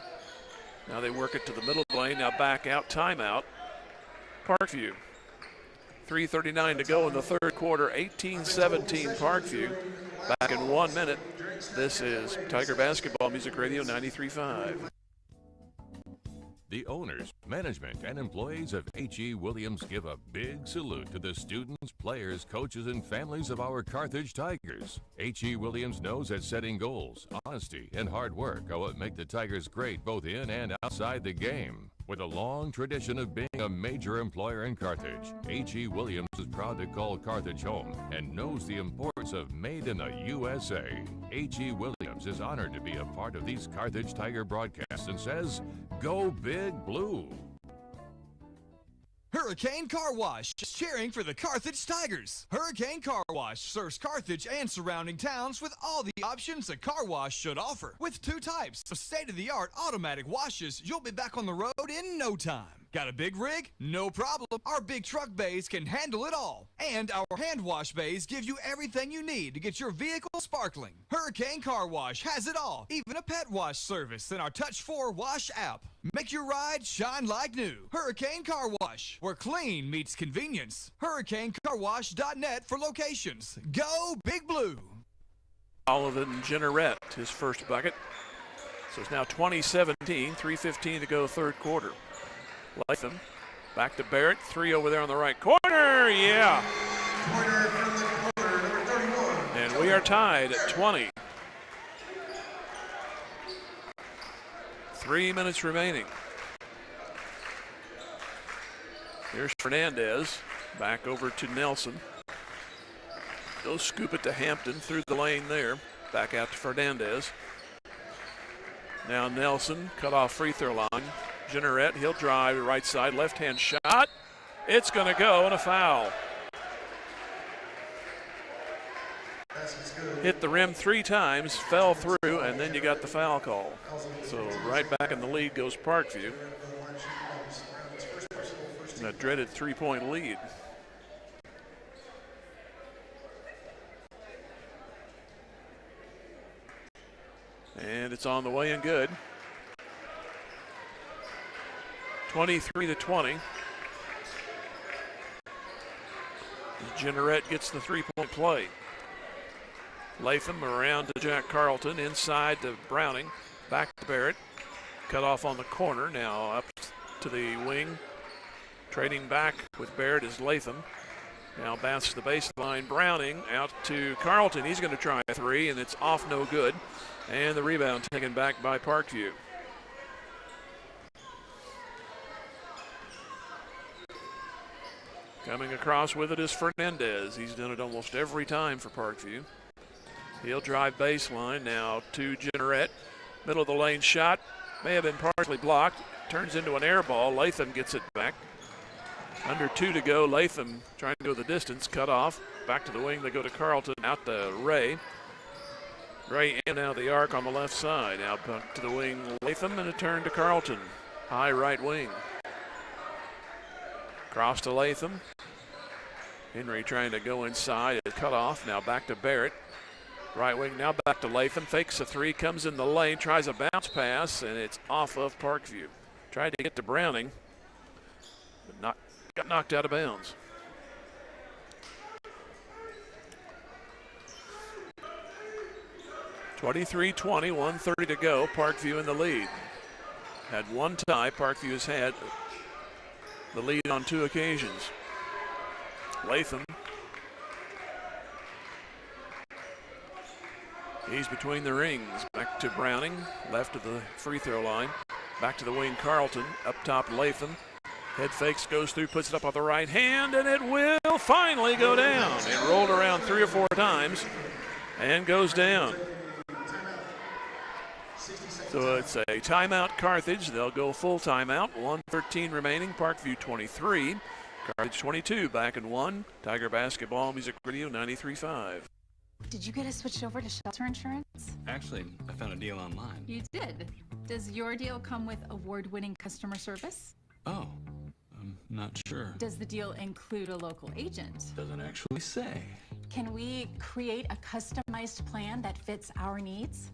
Now they work it to the middle lane. Now back out, timeout. Parkview. 3:39 to go in the third quarter. 18-17 Parkview. Back in 1 minute. This is Tiger Basketball Music Radio 93.5. The owners, management, and employees of H.E. Williams give a big salute to the students, players, coaches, and families of our Carthage Tigers. H.E. Williams knows that setting goals, honesty, and hard work are what make the Tigers great both in and outside the game. With a long tradition of being a major employer in Carthage, H.E. Williams is proud to call Carthage home and knows the importance of Made in the USA. H.E. Williams is honored to be a part of these Carthage Tiger broadcasts and says, "Go Big Blue." Hurricane Car Wash, cheering for the Carthage Tigers. Hurricane Car Wash serves Carthage and surrounding towns with all the options a car wash should offer. With 2 types of state-of-the-art automatic washes, you'll be back on the road in no time. Got a big rig? No problem. Our big truck bays can handle it all. And our hand wash bays give you everything you need to get your vehicle sparkling. Hurricane Car Wash has it all, even a pet wash service in our Touch 4 Wash app. Make your ride shine like new. Hurricane Car Wash, where clean meets convenience. HurricaneCarWash.net for locations. Go Big Blue. Olivan Jenneret, his first bucket. So it's now 20-17, 3:15 to go third quarter. Latham back to Barrett, 3 over there on the right corner, yeah. And we are tied at 20. 3 minutes remaining. Here's Fernandez, back over to Nelson. They'll scoop it to Hampton through the lane there. Back out to Fernandez. Now Nelson, cut off free throw line. Jenneret, he'll drive right side, left hand shot. It's going to go and a foul. Hit the rim 3 times, fell through, and then you got the foul call. So right back in the lead goes Parkview. That dreaded 3-point lead. And it's on the way and good. 23-20. Jenneret gets the 3-point play. Latham around to Jack Carlton, inside to Browning, back to Barrett. Cut off on the corner, now up to the wing. Trading back with Barrett is Latham. Now bounces the baseline. Browning out to Carlton. He's going to try a 3, and it's off, no good. And the rebound taken back by Parkview. Coming across with it is Fernandez. He's done it almost every time for Parkview. He'll drive baseline now to Jenneret. Middle of the lane shot. May have been partially blocked. Turns into an air ball. Latham gets it back. Under 2 to go. Latham trying to go the distance. Cut off. Back to the wing. They go to Carlton. Out to Ray. Ray in out of the arc on the left side. Out back to the wing. Latham and a turn to Carlton. High right wing. Cross to Latham. Henry trying to go inside. It's cut off. Now back to Barrett. Right wing now back to Latham. Fakes a 3. Comes in the lane. Tries a bounce pass. And it's off of Parkview. Tried to get to Browning. But got knocked out of bounds. (23-20), 1:30 to go. Parkview in the lead. Had one tie. Parkview has had the lead on 2 occasions. Latham. He's between the rings. Back to Browning. Left of the free throw line. Back to the wing. Carlton. Up top Latham. Head fakes, goes through, puts it up on the right hand, and it will finally go down. It rolled around 3 or 4 times and goes down. So it's a timeout Carthage. They'll go full timeout. 1:13 remaining. Parkview 23. Carthage 22. Back in 1. Tiger Basketball Music Radio 93.5. Did you get us switched over to shelter insurance? Actually, I found a deal online. You did. Does your deal come with award-winning customer service? Oh, I'm not sure. Does the deal include a local agent? Doesn't actually say. Can we create a customized plan that fits our needs?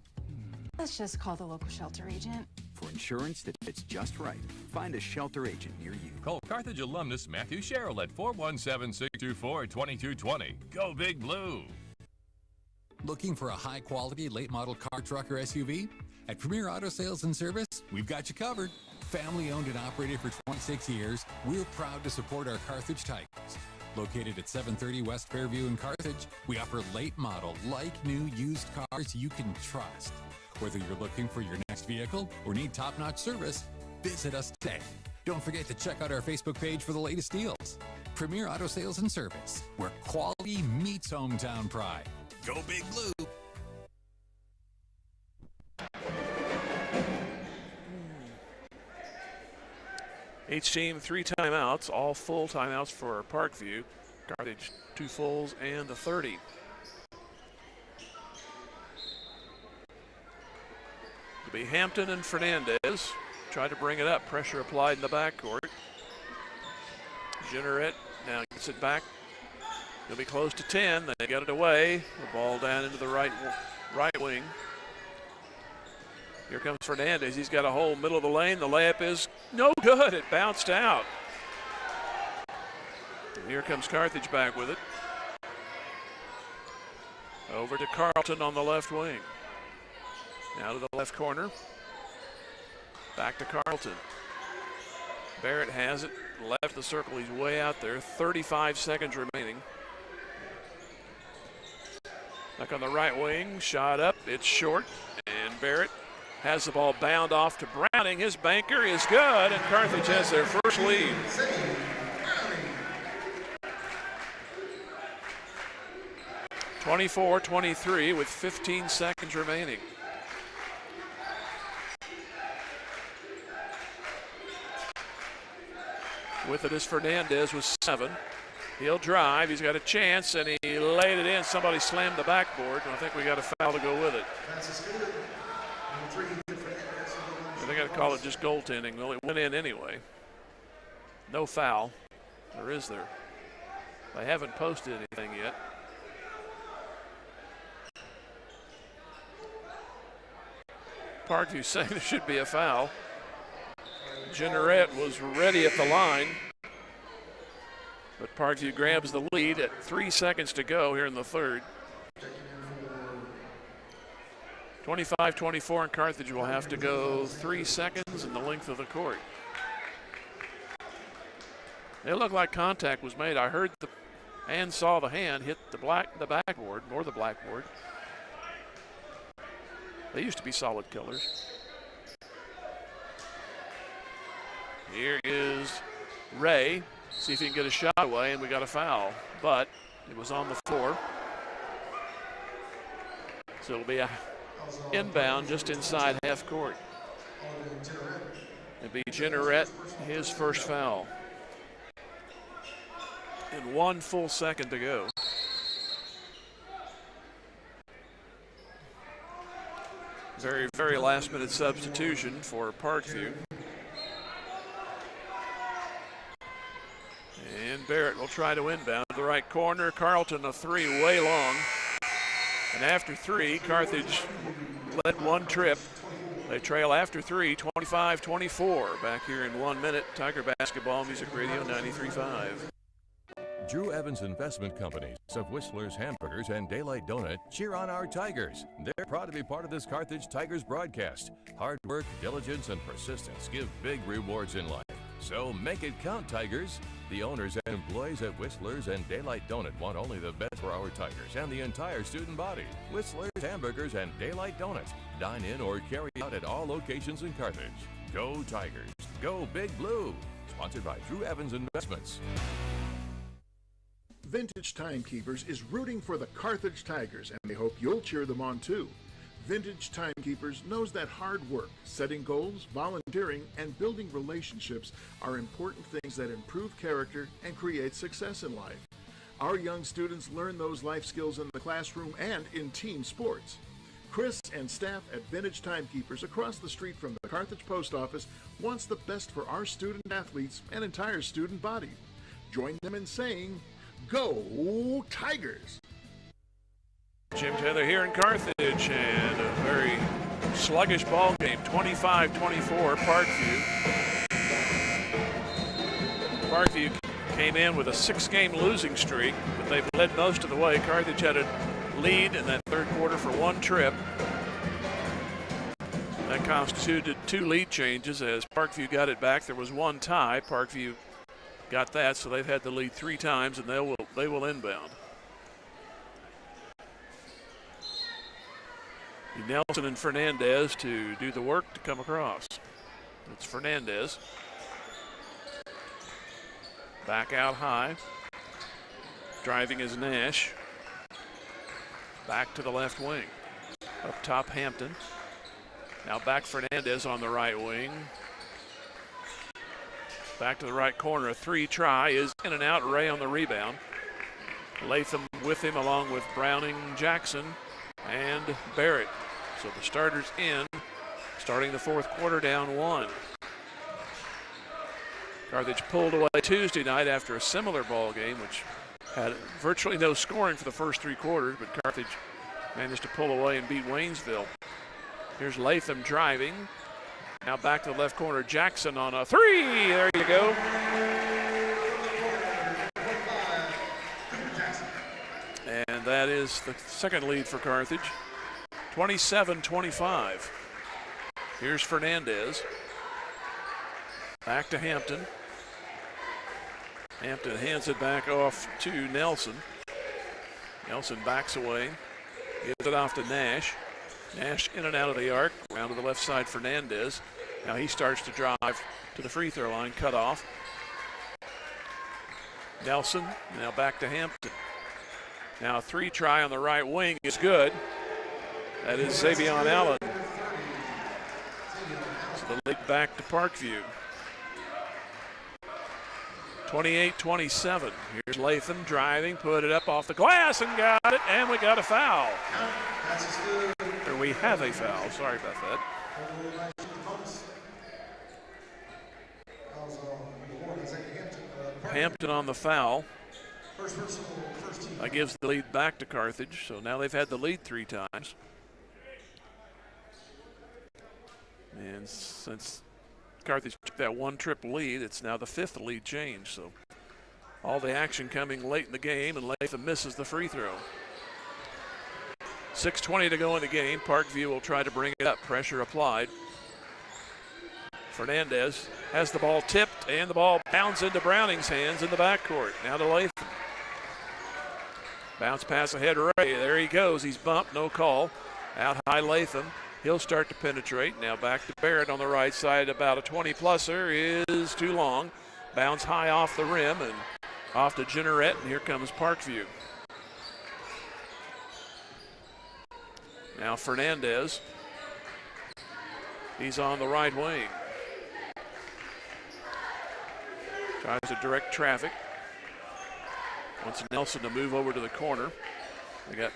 Let's just call the local shelter agent. For insurance that fits just right, find a shelter agent near you. Call Carthage alumnus Matthew Sherrill at 417-624-2220. Go Big Blue. Looking for a high-quality late-model car, truck, or SUV? At Premier Auto Sales and Service, we've got you covered. Family-owned and operated for 26 years, we're proud to support our Carthage Tigers. Located at 730 West Fairview in Carthage, we offer late-model, like-new used cars you can trust. Whether you're looking for your next vehicle or need top-notch service, visit us today. Don't forget to check out our Facebook page for the latest deals. Premier Auto Sales and Service, where quality meets hometown pride. Go Big Blue! Each team 3 timeouts, all full timeouts for Parkview. Carthage 2 fulls and a 30. It'll be Hampton and Fernandez. Try to bring it up. Pressure applied in the backcourt. Jenneret now gets it back. He'll be close to 10. They got it away. The ball down into the right wing. Here comes Fernandez. He's got a hole middle of the lane. The layup is no good. It bounced out. And here comes Carthage back with it. Over to Carlton on the left wing. Now to the left corner. Back to Carlton. Barrett has it. Left the circle. He's way out there. 35 seconds remaining. Back on the right wing. Shot up. It's short. And Barrett has the ball bound off to Browning. His banker is good. And Carthage has their first lead. (24-23) with 15 seconds remaining. With it is Fernandez with 7. He'll drive. He's got a chance, and he laid it in. Somebody slammed the backboard, and I think we got a foul to go with it. They got to call it just goaltending. Well, it went in anyway. No foul. Or is there? They haven't posted anything yet. Parkview saying there should be a foul. Jenneret was ready at the line, but Parkview grabs the lead at 3 seconds to go here in the third. 25-24, and Carthage will have to go 3 seconds in the length of the court. It looked like contact was made. I heard and saw the hand hit the backboard, or the blackboard. They used to be solid killers. Here is Ray. See if he can get a shot away, and we got a foul. But it was on the floor. So it'll be a inbound just inside half court. It'll be Jenneret, his first foul. And 1 full second to go. Very, very last minute substitution for Parkview. And Barrett will try to inbound the right corner. Carlton a 3 way long. And after 3, Carthage led 1 trip. They trail after 3, 25-24. Back here in 1 minute. Tiger Basketball Music Radio 93.5. Drew Evans Investment Companies of Whistler's Hamburgers and Daylight Donut cheer on our Tigers. They're proud to be part of this Carthage Tigers broadcast. Hard work, diligence, and persistence give big rewards in life. So make it count, Tigers. The owners and employees at Whistler's and Daylight Donut want only the best for our Tigers and the entire student body. Whistler's Hamburgers and Daylight Donut. Dine in or carry out at all locations in Carthage. Go Tigers. Go Big Blue. Sponsored by Drew Evans Investments. Vintage Timekeepers is rooting for the Carthage Tigers, and they hope you'll cheer them on too. Vintage Timekeepers knows that hard work, setting goals, volunteering, and building relationships are important things that improve character and create success in life. Our young students learn those life skills in the classroom and in team sports. Chris and staff at Vintage Timekeepers across the street from the Carthage Post Office wants the best for our student athletes and entire student body. Join them in saying, Go Tigers! Jim Tether here in Carthage, and a very sluggish ball game, 25-24, Parkview. Parkview came in with a 6-game losing streak, but they've led most of the way. Carthage had a lead in that third quarter for 1 trip. That constituted 2 lead changes as Parkview got it back. There was 1 tie. Parkview got that, so they've had the lead 3 times, and they will inbound. Nelson and Fernandez to do the work to come across. It's Fernandez. Back out high. Driving is Nash. Back to the left wing. Up top Hampton. Now back Fernandez on the right wing. Back to the right corner. A 3 try is in and out. Ray on the rebound. Latham with him along with Browning, Jackson, and Barrett. So the starters in, starting the fourth quarter down 1. Carthage pulled away Tuesday night after a similar ball game, which had virtually no scoring for the first 3 quarters, but Carthage managed to pull away and beat Waynesville. Here's Latham driving. Now back to the left corner. Jackson on a 3. There you go. And that is the second lead for Carthage. 27-25. Here's Fernandez. Back to Hampton. Hampton hands it back off to Nelson. Nelson backs away. Gives it off to Nash. Nash in and out of the arc. Around to the left side, Fernandez. Now he starts to drive to the free throw line. Cut off. Nelson now back to Hampton. Now a 3 try on the right wing is good. That is Xavion Allen. So the lead back to Parkview. 28-27. Here's Latham driving, put it up off the glass and got it, and we got a foul. Or we have a foul, sorry about that. Hampton on the foul. That gives the lead back to Carthage, so now they've had the lead 3 times. And since Carthage took that 1-trip lead, it's now the 5th lead change, so all the action coming late in the game, and Latham misses the free throw. 6:20 to go in the game. Parkview will try to bring it up. Pressure applied. Fernandez has the ball tipped, and the ball bounds into Browning's hands in the backcourt. Now to Latham. Bounce pass ahead, Ray. There he goes. He's bumped, no call. Out high, Latham. He'll start to penetrate. Now back to Barrett on the right side. About a 20-pluser is too long. Bounce high off the rim and off to Jenneret, and here comes Parkview. Now Fernandez. He's on the right wing. Tries to direct traffic. Wants Nelson to move over to the corner. They got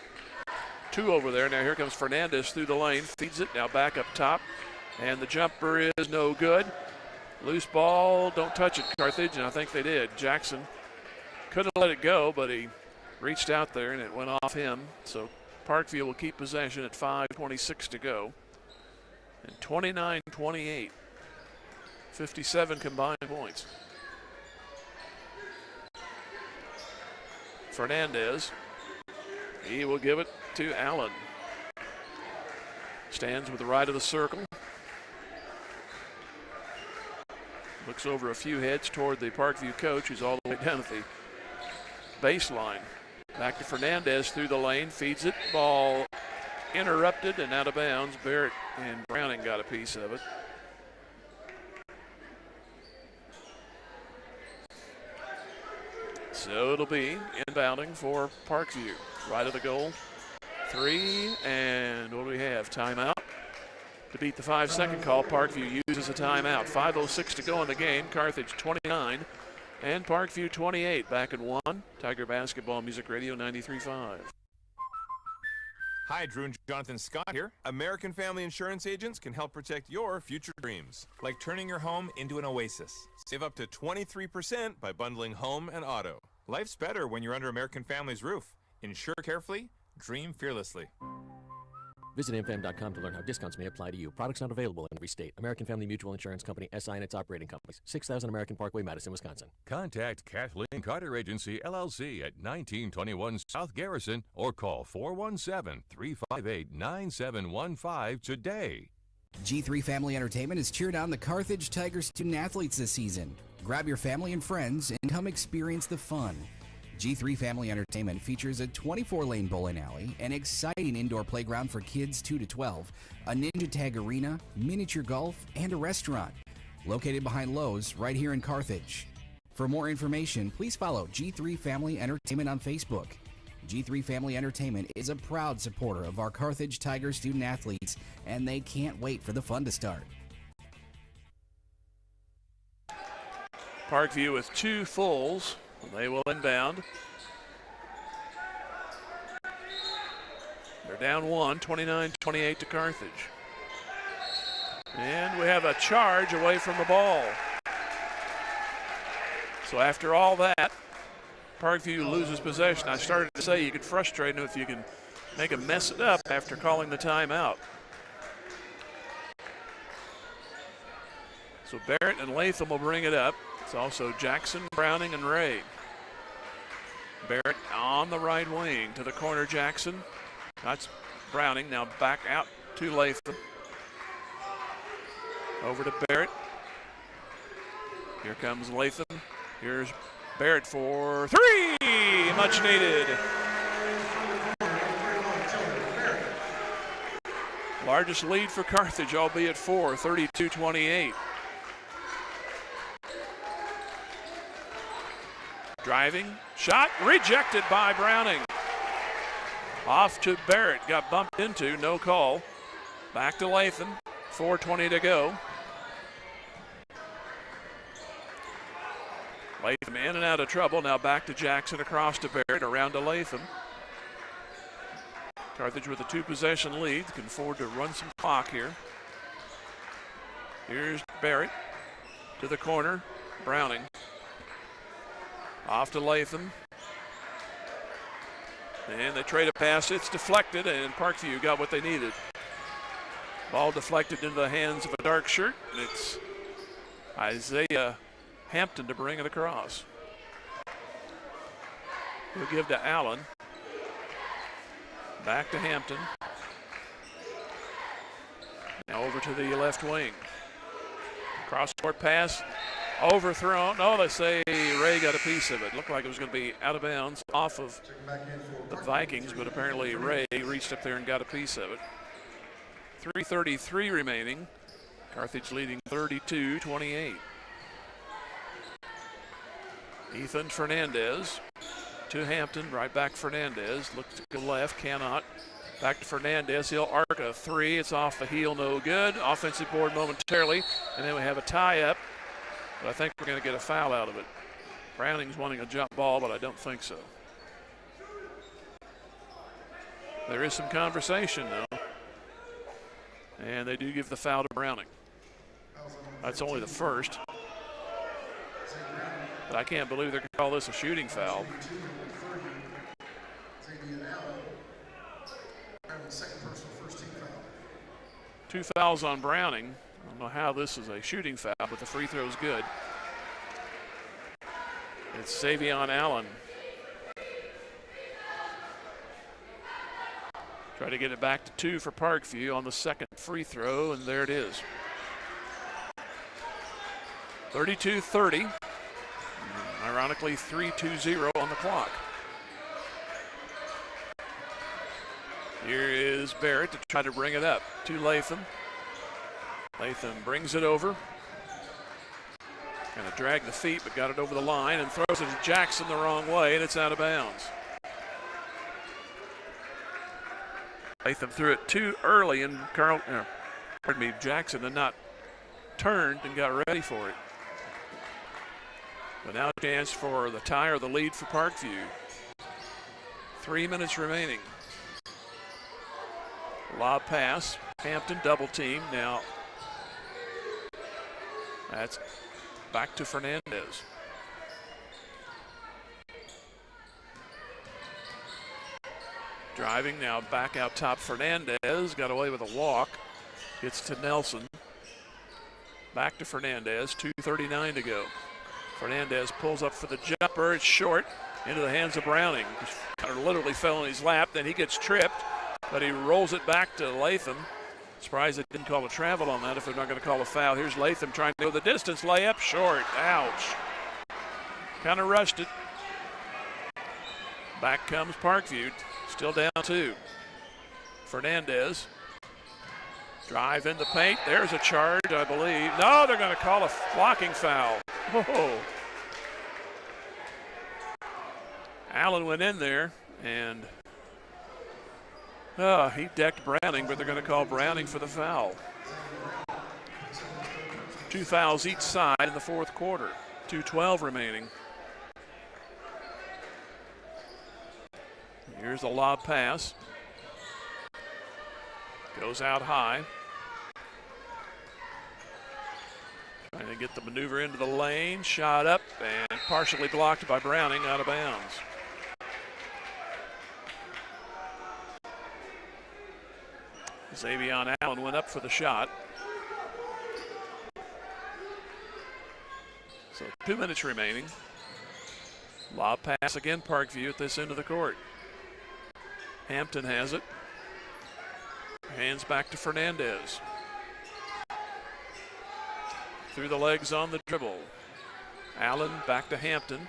2 over there. Now here comes Fernandez through the lane. Feeds it. Now back up top. And the jumper is no good. Loose ball. Don't touch it, Carthage. And I think they did. Jackson could have let it go, but he reached out there and it went off him. So Parkview will keep possession at 5:26 to go. And 29-28. 57 combined points. Fernandez. He will give it to Allen. Stands with the right of the circle. Looks over a few heads toward the Parkview coach, who's all the way down at the baseline. Back to Fernandez through the lane. Feeds it. Ball interrupted and out of bounds. Barrett and Browning got a piece of it. So it'll be inbounding for Parkview. Right of the goal. 3, and what do we have? Timeout. To beat the 5-second call, Parkview uses a timeout. 5:06 to go in the game. Carthage 29 and Parkview 28. Back at 1. Tiger Basketball Music Radio 93.5. Hi, Drew and Jonathan Scott here. American Family Insurance agents can help protect your future dreams, like turning your home into an oasis. Save up to 23% by bundling home and auto. Life's better when you're under American Family's roof. Insure carefully, dream fearlessly. Visit amfam.com to learn how discounts may apply to you. Products not available in every state. American Family Mutual Insurance Company, SI and its operating companies. 6000 American Parkway, Madison, Wisconsin. Contact Kathleen Carter Agency, LLC at 1921 South Garrison or call 417-358-9715 today. G3 Family Entertainment has cheered on the Carthage Tiger student athletes this season. Grab your family and friends and come experience the fun. G3 Family Entertainment features a 24-lane bowling alley, an exciting indoor playground for kids 2 to 12, a ninja tag arena, miniature golf, and a restaurant. Located behind Lowe's right here in Carthage. For more information, please follow G3 Family Entertainment on Facebook. G3 Family Entertainment is a proud supporter of our Carthage Tiger student athletes, and they can't wait for the fun to start. Parkview with 2 fulls. They will inbound. They're down 1, 29-28 to Carthage. And we have a charge away from the ball. So after all that, Parkview loses possession. I started to say you could frustrate them if you can make them mess it up after calling the timeout. So Barrett and Latham will bring it up. It's also Jackson, Browning, and Ray. Barrett on the right wing to the corner, Jackson. That's Browning, now back out to Latham. Over to Barrett. Here comes Latham. Here's Barrett for three! Much needed. Largest lead for Carthage, albeit 4, 32-28. Driving, shot, rejected by Browning. Off to Barrett, got bumped into, no call. Back to Latham, 4:20 to go. Latham in and out of trouble, now back to Jackson, across to Barrett, around to Latham. Carthage with a 2-possession lead, can afford to run some clock here. Here's Barrett to the corner, Browning. Off to Latham. And they trade a pass, it's deflected, and Parkview got what they needed. Ball deflected into the hands of a dark shirt, and it's Isaiah Hampton to bring it across. We'll give to Allen. Back to Hampton. Now over to the left wing. Cross-court pass, overthrown. Oh, they say Ray got a piece of it. Looked like it was going to be out of bounds off of the Vikings, but apparently Ray reached up there and got a piece of it. 3:33 remaining. Carthage leading 32-28. Ethan Fernandez to Hampton, right back Fernandez. Looks to go left, cannot. Back to Fernandez, he'll arc a three. It's off the heel, no good. Offensive board momentarily, and then we have a tie-up. But I think we're going to get a foul out of it. Browning's wanting a jump ball, but I don't think so. There is some conversation, though. And they do give the foul to Browning. That's only the first. But I can't believe they're going to call this a shooting foul. 2 fouls on Browning. I don't know how this is a shooting foul, but the free throw is good. It's Savion Allen. Try to get it back to 2 for Parkview on the second free throw, and there it is. 32-30. Ironically, 3:20 on the clock. Here is Barrett to try to bring it up to Latham. Latham brings it over. Kind of dragged the feet, but got it over the line and throws it to Jackson the wrong way, and it's out of bounds. Latham threw it too early, and Jackson had not turned and got ready for it. But now a chance for the tie or the lead for Parkview. 3 minutes remaining. Lob pass. Hampton double team. Now that's back to Fernandez. Driving now back out top. Fernandez got away with a walk. Gets to Nelson. Back to Fernandez. 2:39 to go. Fernandez pulls up for the jumper. It's short into the hands of Browning. Kind of literally fell in his lap. Then he gets tripped, but he rolls it back to Latham. Surprised they didn't call a travel on that if they're not going to call a foul. Here's Latham trying to go the distance. Layup short. Ouch. Kind of rushed it. Back comes Parkview. Still down 2. Fernandez. Drive in the paint. There's a charge, I believe. No, they're going to call a blocking foul. Oh. Allen went in there, and he decked Browning, but they're going to call Browning for the foul. 2 fouls each side in the fourth quarter. 2:12 remaining. Here's the lob pass. Goes out high. Trying to get the maneuver into the lane. Shot up and partially blocked by Browning, out of bounds. Xavier Allen went up for the shot. So 2 minutes remaining. Lob pass again, Parkview at this end of the court. Hampton has it. Hands back to Fernandez. Through the legs on the dribble. Allen back to Hampton.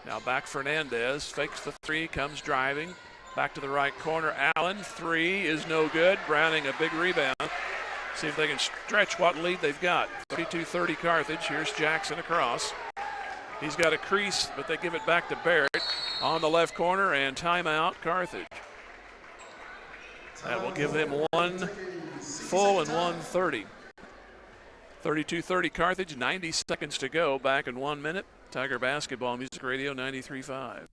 Now back Fernandez, fakes the three, comes driving. Back to the right corner, Allen, three is no good. Browning a big rebound. See if they can stretch what lead they've got. 32-30 Carthage, here's Jackson across. He's got a crease, but they give it back to Barrett on the left corner, and timeout Carthage. That will give them 1 full and 1:30. 32-30 Carthage, 90 seconds to go, back in 1 minute. Tiger Basketball Music Radio 93.5.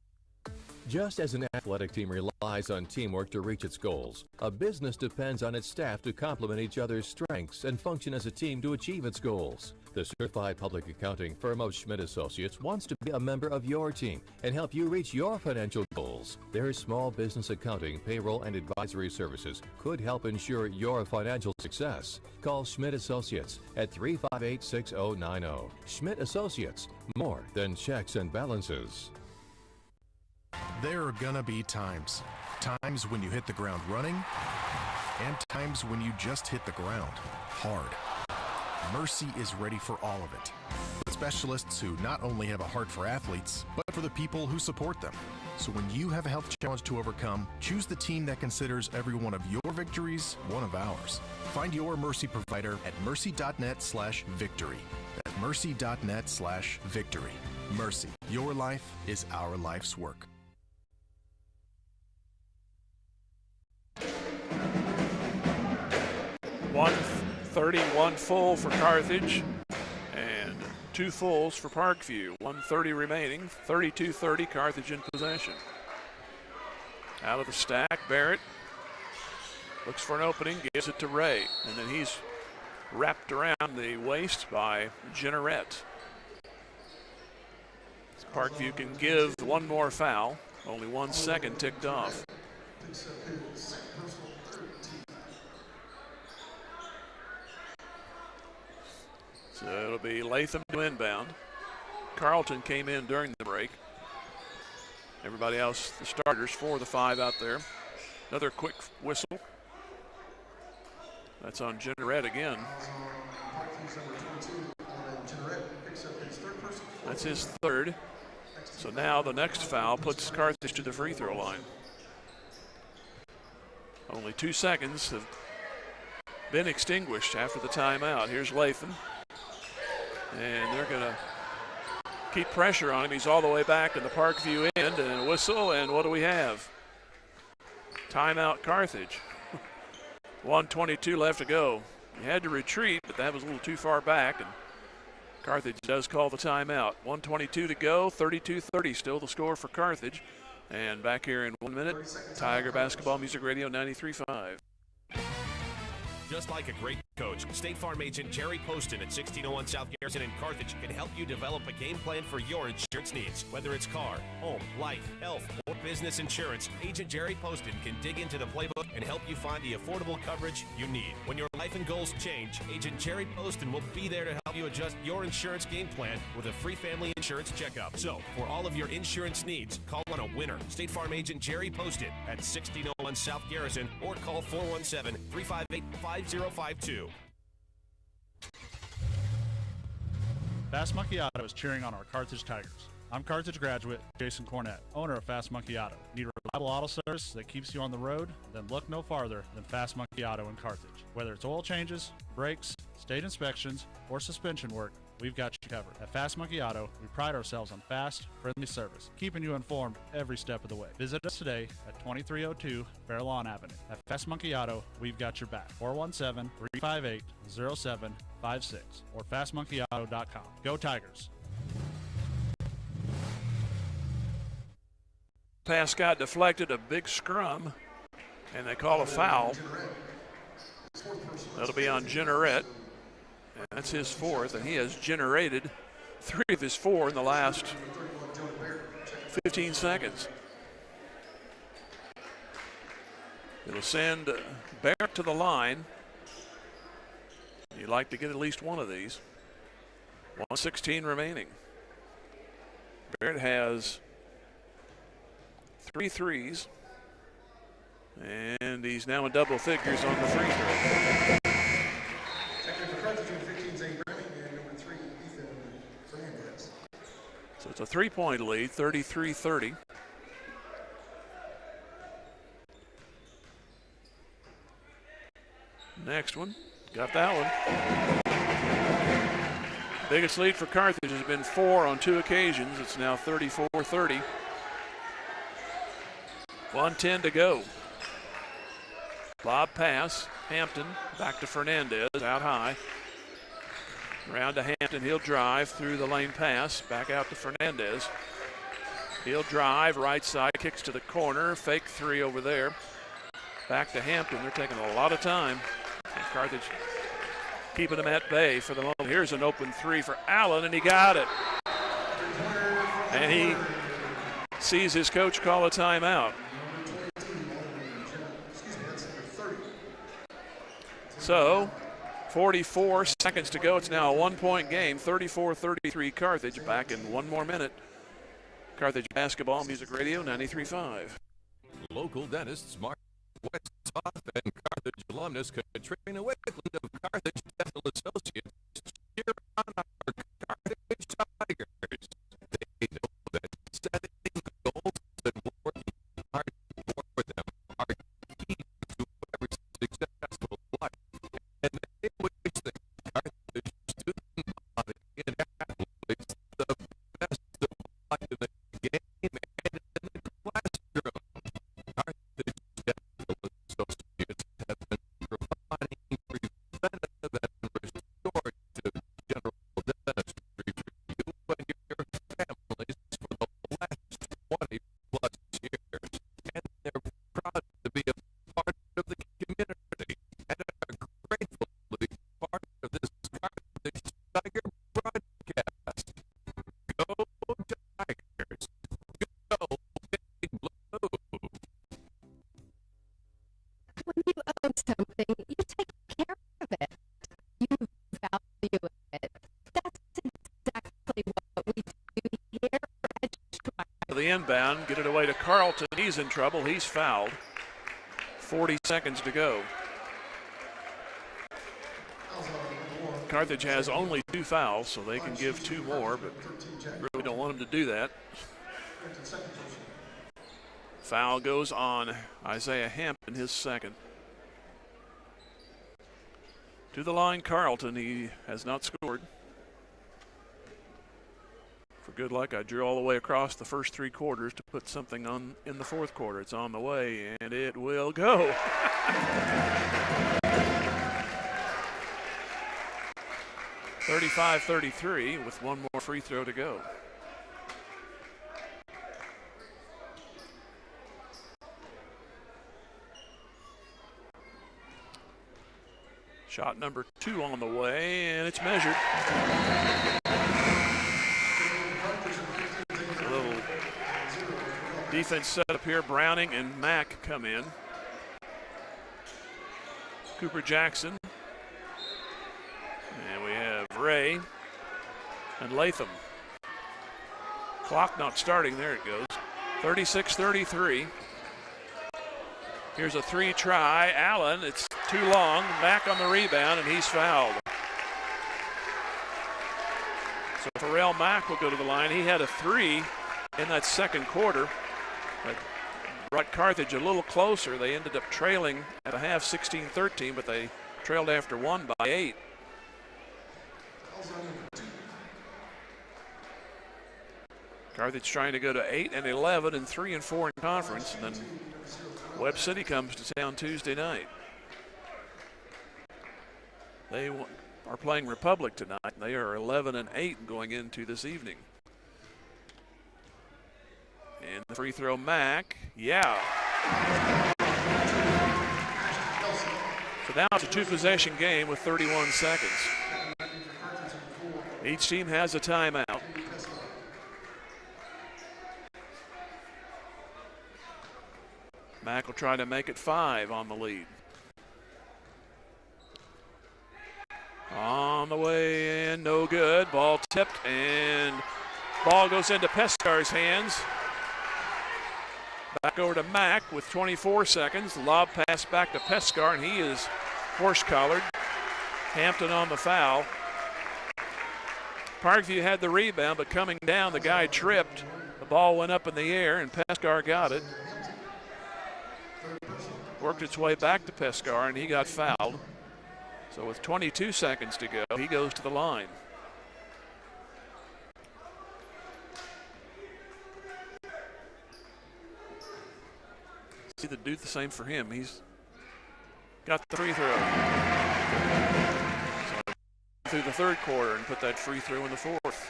Just as an athletic team relies on teamwork to reach its goals, a business depends on its staff to complement each other's strengths and function as a team to achieve its goals. The certified public accounting firm of Schmidt Associates wants to be a member of your team and help you reach your financial goals. Their small business accounting, payroll, and advisory services could help ensure your financial success. Call Schmidt Associates at 358-6090. Schmidt Associates, more than checks and balances. There are gonna be times when you hit the ground running, and times when you just hit the ground hard. Mercy is ready for all of it. With specialists who not only have a heart for athletes, but for the people who support them. So when you have a health challenge to overcome, choose the team that considers every one of your victories one of ours. Find your Mercy provider at mercy.net/victory. That's mercy.net/victory. Mercy, your life is our life's work. 1:31 full for Carthage and 2 fulls for Parkview. 1:30 remaining, 32-30 Carthage in possession. Out of the stack, Barrett looks for an opening, gives it to Ray, and then he's wrapped around the waist by Jenneret. Parkview can give one more foul, only 1 second ticked off. So it'll be Latham to inbound. Carlton came in during the break. Everybody else, the starters, 4 of the 5 out there. Another quick whistle. That's on Jenneret again. That's his third. So now the next foul puts Carthage to the free throw line. Only 2 seconds have been extinguished after the timeout. Here's Latham. And they're going to keep pressure on him. He's all the way back in the Parkview end, and a whistle, and what do we have? Timeout Carthage. 1:22 left to go. He had to retreat, but that was a little too far back, and Carthage does call the timeout. 1:22 to go, 32-30 still the score for Carthage. And back here in 1 minute, Tiger Basketball Music Radio 93.5. Just like a great coach, State Farm agent Jerry Poston at 1601 South Garrison in Carthage can help you develop a game plan for your insurance needs. Whether it's car, home, life, health, or business insurance, Agent Jerry Poston can dig into the playbook and help you find the affordable coverage you need. When your life and goals change, Agent Jerry Poston will be there to help you adjust your insurance game plan with a free family insurance checkup. So, for all of your insurance needs, call on a winner. State Farm agent Jerry Poston at 1601 South Garrison or call 417-358-5052. Fast Monkey Auto is cheering on our Carthage Tigers. I'm Carthage graduate Jason Cornett, owner of Fast Monkey Auto. Need a reliable auto service that keeps you on the road? Then look no farther than Fast Monkey Auto in Carthage. Whether it's oil changes, brakes, state inspections, or suspension work, we've got you covered. At Fast Monkey Auto, we pride ourselves on fast, friendly service, keeping you informed every step of the way. Visit us today at 2302 Fairlawn Avenue. At Fast Monkey Auto, we've got your back. 417-358-0756 or fastmonkeyauto.com. Go Tigers! Pass got deflected, a big scrum, and they call a foul. That'll be on Jenneret. And that's his fourth, and he has generated 3 of his 4 in the last 15 seconds. It'll send Barrett to the line. You'd like to get at least one of these. 1:16 remaining. Barrett has 3 threes, and he's now in double figures on the free throw. So it's a 3-point lead, 33-30. Next one, got that one. Biggest lead for Carthage has been 4 on 2 occasions. It's now 34-30. 1:10 to go. Lob pass, Hampton back to Fernandez, out high. Around to Hampton, he'll drive through the lane pass, back out to Fernandez. He'll drive, right side, kicks to the corner, fake 3 over there. Back to Hampton, they're taking a lot of time. And Carthage keeping them at bay for the moment. Here's an open 3 for Allen, and he got it. And he sees his coach call a timeout. So, 44 seconds to go. It's now a 1-point game, 34-33 Carthage. Back in 1 more minute. Carthage Basketball Music Radio 93.5. Local dentists Mark Westhoff and Carthage alumnus Katrina Wickland of Carthage Dental Associates cheer on our Carthage Tigers. They know that setting goals and working hard for them are key to every successful life. And they wish the Carthage student body and athletes the best of luck in the game and in the classroom. Carthage Dental Associates have been providing preventive and restorative general dentistry for you and your families for the last 20-plus years. And they're proud to be a part of the community and are grateful to be part of this Carthage Tiger broadcast. Go Tigers! Go Big Blue! When you own something, you take care of it. You value it. That's exactly what we do here at The inbound, get it away to Carlton. He's in trouble. He's fouled. 40 seconds to go. Carthage has only 2 fouls, so they can give 2 more, but really don't want them to do that. Foul goes on Isaiah Hampton, his second. To the line, Carlton. He has not scored. For good luck, I drew all the way across the first 3 quarters to put something on in the 4th quarter. It's on the way, and it will go. (35-33) with 1 more free throw to go. Shot number 2 on the way, and it's measured. A little defense set up here. Browning and Mack come in. Cooper Jackson. And we have Ray and Latham. Clock not starting. There it goes. 36-33. Here's a 3 try. Allen, it's too long. Mack on the rebound, and he's fouled. So Pharrell Mack will go to the line. He had a 3 in that 2nd quarter. That brought Carthage a little closer. They ended up trailing at a half 16-13, but they trailed after 1 by 8. Carthage trying to go to 8-11 and 3-4 in conference, and then Webb City comes to town Tuesday night. They are playing Republic tonight. They are 11-8 going into this evening. And the free throw, Mack. Yeah. So now it's a 2-possession game with 31 seconds. Each team has a timeout. Mack will try to make it 5 on the lead. On the way in, no good. Ball tipped, and ball goes into Pescar's hands. Back over to Mack with 24 seconds. Lob pass back to Pescar, and he is horse-collared. Hampton on the foul. Parkview had the rebound, but coming down, the guy tripped. The ball went up in the air, and Pescar got it. Worked its way back to Pescar, and he got fouled. So with 22 seconds to go, he goes to the line. See the do the same for him. He's got the free throw. So through the third quarter and put that free throw in the fourth.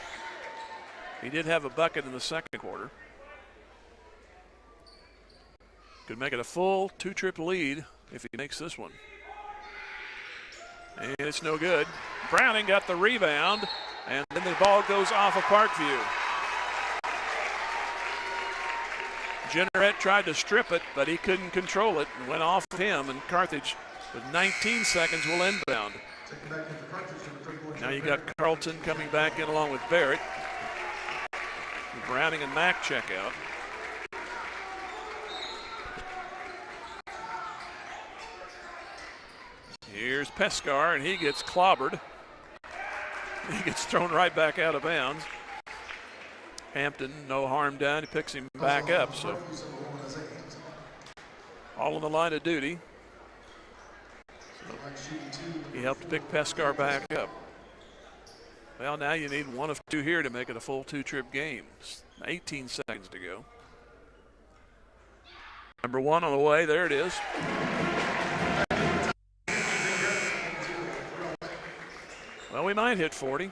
He did have a bucket in the second quarter. Could make it a full 2-trip lead if he makes this one. And it's no good. Browning got the rebound, and then the ball goes off of Parkview. Jenneret tried to strip it, but he couldn't control it and went off of him, and Carthage with 19 seconds will inbound. Now you got Carlton coming back in along with Barrett. Browning and Mack check out. Here's Pescar, and he gets clobbered. He gets thrown right back out of bounds. Hampton, no harm done. He picks him back up. So all on the line of duty. So he helped pick Pescar back up. Well, now you need 1 of 2 here to make it a full 2-trip game. 18 seconds to go. Number 1 on the way. There it is. Well, we might hit 40.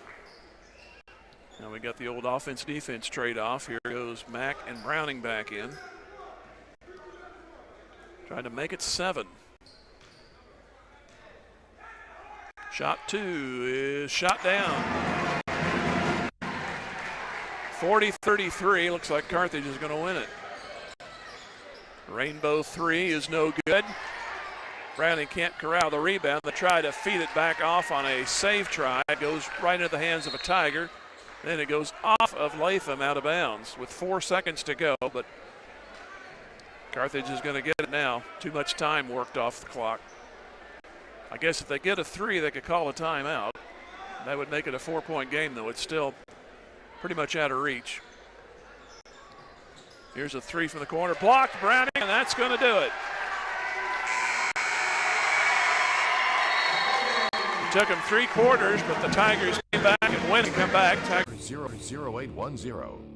Now we got the old offense-defense trade-off. Here goes Mack and Browning back in. Trying to make it 7. Shot 2 is shot down. 40-33. Looks like Carthage is going to win it. Rainbow 3 is no good. Browning can't corral the rebound. They try to feed it back off on a save try. It goes right into the hands of a Tiger. Then it goes off of Latham out of bounds with 4 seconds to go, but Carthage is going to get it now. Too much time worked off the clock. I guess if they get a 3, they could call a timeout. That would make it a 4-point game, though. It's still pretty much out of reach. Here's a 3 from the corner. Blocked, Browning, and that's going to do it. It took them 3 quarters, but the Tigers came back and win and come back. 00810.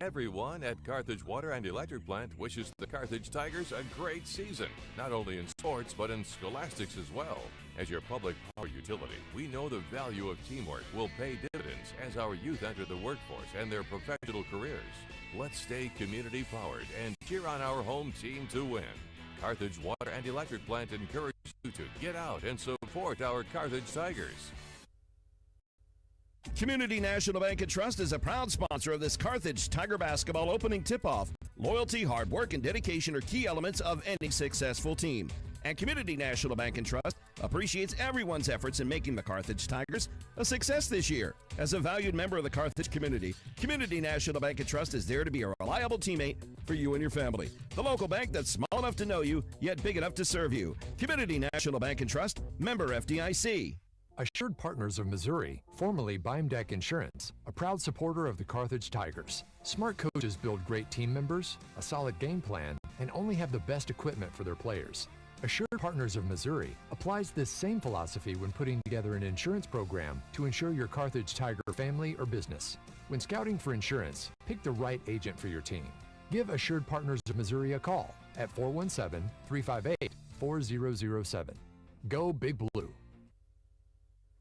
Everyone at Carthage Water and Electric Plant wishes the Carthage Tigers a great season, not only in sports but in scholastics as well. As your public power utility, we know the value of teamwork will pay dividends as our youth enter the workforce and their professional careers. Let's stay community powered and cheer on our home team to win. Carthage Water and Electric Plant encourages you to get out and support our Carthage Tigers. Community National Bank and Trust is a proud sponsor of this Carthage Tiger basketball opening tip-off. Loyalty, hard work, and dedication are key elements of any successful team. And Community National Bank and Trust appreciates everyone's efforts in making the Carthage Tigers a success this year. As a valued member of the Carthage community, Community National Bank and Trust is there to be a reliable teammate for you and your family. The local bank that's small enough to know you, yet big enough to serve you. Community National Bank and Trust, member FDIC. Assured Partners of Missouri, formerly Beimdeck Insurance, a proud supporter of the Carthage Tigers. Smart coaches build great team members, a solid game plan, and only have the best equipment for their players. Assured Partners of Missouri applies this same philosophy when putting together an insurance program to insure your Carthage Tiger family or business. When scouting for insurance, pick the right agent for your team. Give Assured Partners of Missouri a call at 417-358-4007. Go Big Blue.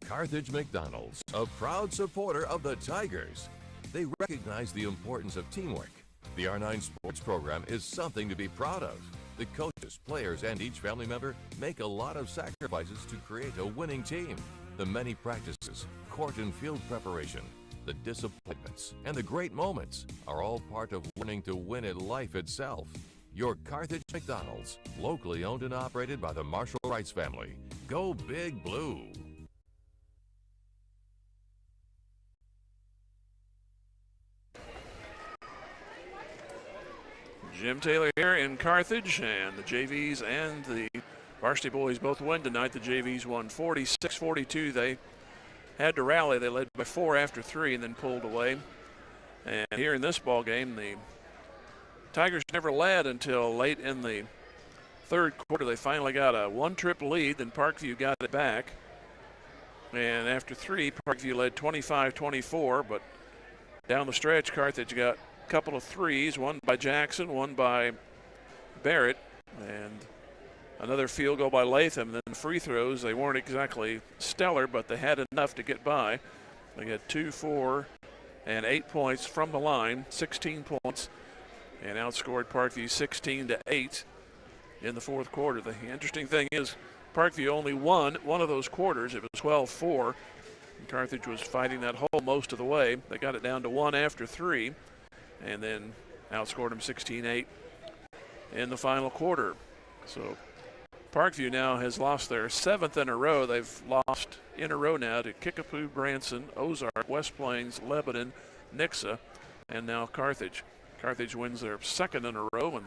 Carthage McDonald's, a proud supporter of the Tigers. They recognize the importance of teamwork. The R9 sports program is something to be proud of. The coaches, players, and each family member make a lot of sacrifices to create a winning team. The many practices, court and field preparation, the disappointments, and the great moments are all part of learning to win at life itself. Your Carthage McDonald's, locally owned and operated by the Marshall Rice family. Go Big Blue. Jim Taylor here in Carthage, and the JVs and the varsity boys both win tonight. The JVs won 46-42. They had to rally. They led by 4 after 3 and then pulled away. And here in this ball game, the Tigers never led until late in the third quarter. They finally got a one-trip lead, then Parkview got it back. And after 3, Parkview led 25-24, but down the stretch, Carthage got a couple of threes, one by Jackson, one by Barrett, and another field goal by Latham. Then free throws, they weren't exactly stellar, but they had enough to get by. They got 2, 4, and 8 points from the line, 16 points, and outscored Parkview 16-8 in the fourth quarter. The interesting thing is Parkview only won one of those quarters. It was 12-4. Carthage was fighting that hole most of the way. They got it down to 1 after 3 and then outscored them 16-8 in the final quarter. So Parkview now has lost their 7th in a row. They've lost in a row now to Kickapoo, Branson, Ozark, West Plains, Lebanon, Nixa, and now Carthage. Carthage wins their 2nd in a row, and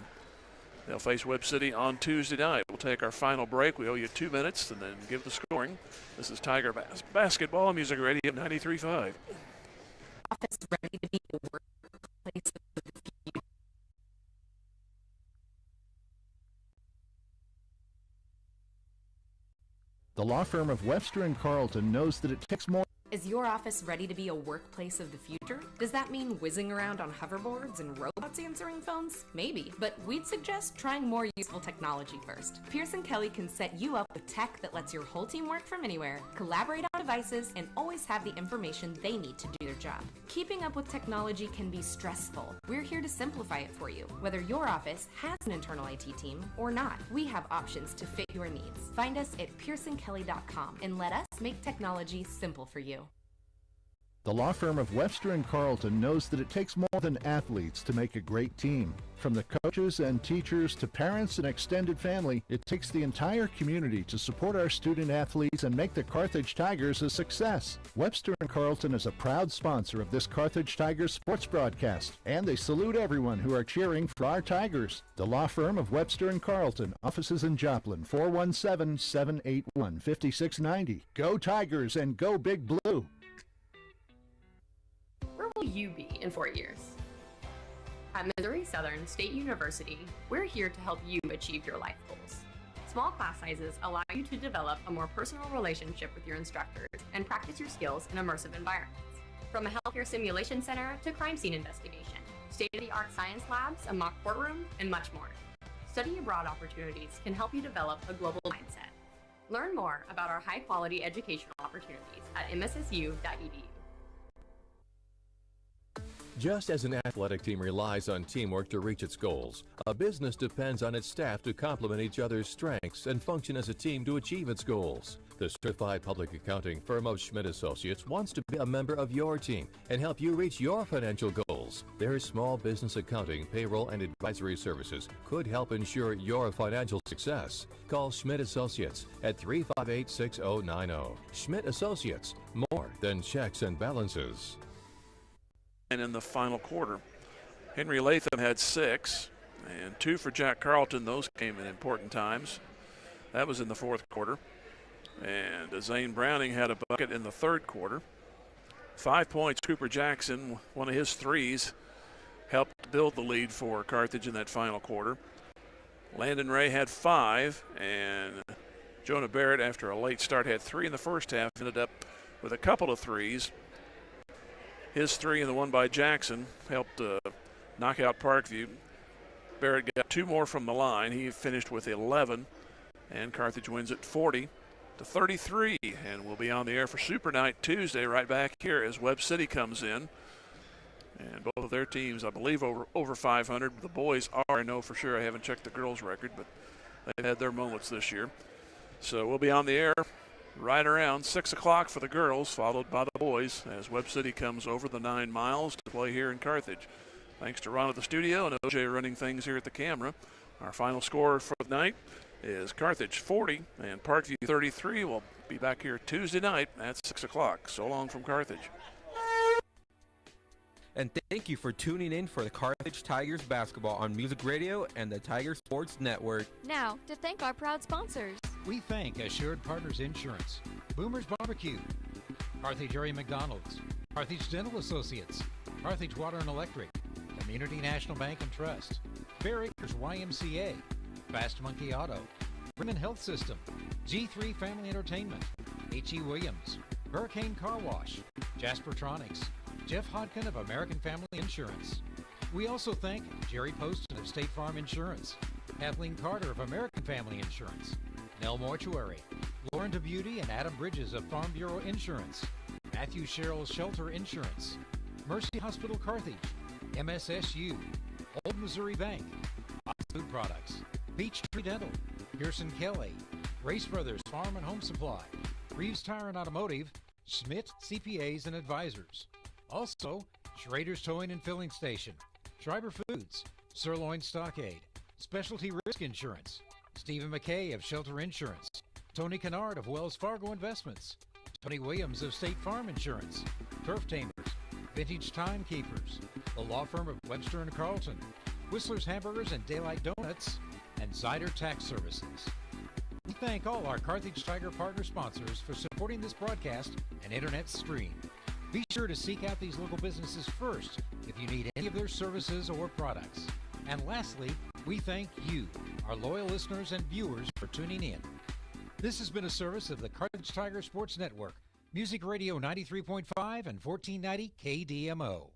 they'll face Webb City on Tuesday night. We'll take our final break. We owe you 2 minutes and then give the scoring. This is Tiger Basketball Music Radio 93.5. Office ready to be the workplace of the future. The law firm of Webster and Carlton knows that it takes more. Is your office ready to be a workplace of the future? Does that mean whizzing around on hoverboards and robots answering phones? Maybe, but we'd suggest trying more useful technology first. Pearson Kelly can set you up with tech that lets your whole team work from anywhere, collaborate on devices, and always have the information they need to do their job. Keeping up with technology can be stressful. We're here to simplify it for you. Whether your office has an internal IT team or not, we have options to fit your needs. Find us at pearsonkelly.com and let us make technology simple for you. The law firm of Webster and Carlton knows that it takes more than athletes to make a great team. From the coaches and teachers to parents and extended family, it takes the entire community to support our student athletes and make the Carthage Tigers a success. Webster and Carlton is a proud sponsor of this Carthage Tigers sports broadcast, and they salute everyone who are cheering for our Tigers. The law firm of Webster and Carlton, offices in Joplin, 417-781-5690. Go Tigers and go Big Blue! Where will you be in 4 years? At Missouri Southern State University, we're here to help you achieve your life goals. Small class sizes allow you to develop a more personal relationship with your instructors and practice your skills in immersive environments. From a healthcare simulation center to crime scene investigation, state-of-the-art science labs, a mock courtroom, and much more. Study abroad opportunities can help you develop a global mindset. Learn more about our high-quality educational opportunities at mssu.edu. Just as an athletic team relies on teamwork to reach its goals, a business depends on its staff to complement each other's strengths and function as a team to achieve its goals. The certified public accounting firm of Schmidt Associates wants to be a member of your team and help you reach your financial goals. Their small business accounting, payroll, and advisory services could help ensure your financial success. Call Schmidt Associates at 358-6090. Schmidt Associates, more than checks and balances. And in the final quarter, Henry Latham had 6 and 2 for Jack Carlton. Those came in important times. That was in the fourth quarter. And Zane Browning had a bucket in the third quarter. 5 points, Cooper Jackson, one of his threes, helped build the lead for Carthage in that final quarter. Landon Ray had 5, and Jonah Barrett, after a late start, had 3 in the first half, ended up with a couple of threes. His 3 and the one by Jackson helped knock out Parkview. Barrett got 2 more from the line. He finished with 11, and Carthage wins at 40-33. And we'll be on the air for Super Night Tuesday right back here as Webb City comes in. And both of their teams, I believe, over 500. The boys are, I know for sure. I haven't checked the girls' record, but they've had their moments this year. So we'll be on the air right around 6 o'clock for the girls, followed by the boys as Webb City comes over the 9 miles to play here in Carthage. Thanks to Ron at the studio and OJ running things here at the camera. Our final score for the night is Carthage 40 and Parkview 33. We'll be back here Tuesday night at 6 o'clock. So long from Carthage. And thank you for tuning in for the Carthage Tigers basketball on Music Radio and the Tiger Sports Network. Now, to thank our proud sponsors. We thank Assured Partners Insurance, Boomer's Barbecue, Carthage Area McDonald's, Carthage Dental Associates, Carthage Water and Electric, Community National Bank and Trust, Fair Acres YMCA, Fast Monkey Auto, Bremen Health System, G3 Family Entertainment, H.E. Williams, Hurricane Car Wash, Jaspertronics, Jeff Hodkin of American Family Insurance. We also thank Jerry Poston of State Farm Insurance, Kathleen Carter of American Family Insurance, Nell Mortuary, Lauren DeBeauty and Adam Bridges of Farm Bureau Insurance, Matthew Sherrill Shelter Insurance, Mercy Hospital Carthage, MSSU, Old Missouri Bank, Fox Food Products, Peachtree Dental, Pearson Kelly, Race Brothers Farm and Home Supply, Reeves Tire and Automotive, Schmidt CPAs and Advisors. Also, Schrader's Towing and Filling Station, Schreiber Foods, Sirloin Stockade, Specialty Risk Insurance, Stephen McKay of Shelter Insurance, Tony Kennard of Wells Fargo Investments, Tony Williams of State Farm Insurance, Turf Tamers, Vintage Timekeepers, the law firm of Webster & Carlton, Whistler's Hamburgers and Daylight Donuts, and Zyder Tax Services. We thank all our Carthage Tiger partner sponsors for supporting this broadcast and internet stream. Be sure to seek out these local businesses first if you need any of their services or products. And lastly, we thank you, our loyal listeners and viewers, for tuning in. This has been a service of the Carthage Tiger Sports Network, Music Radio 93.5 and 1490 KDMO.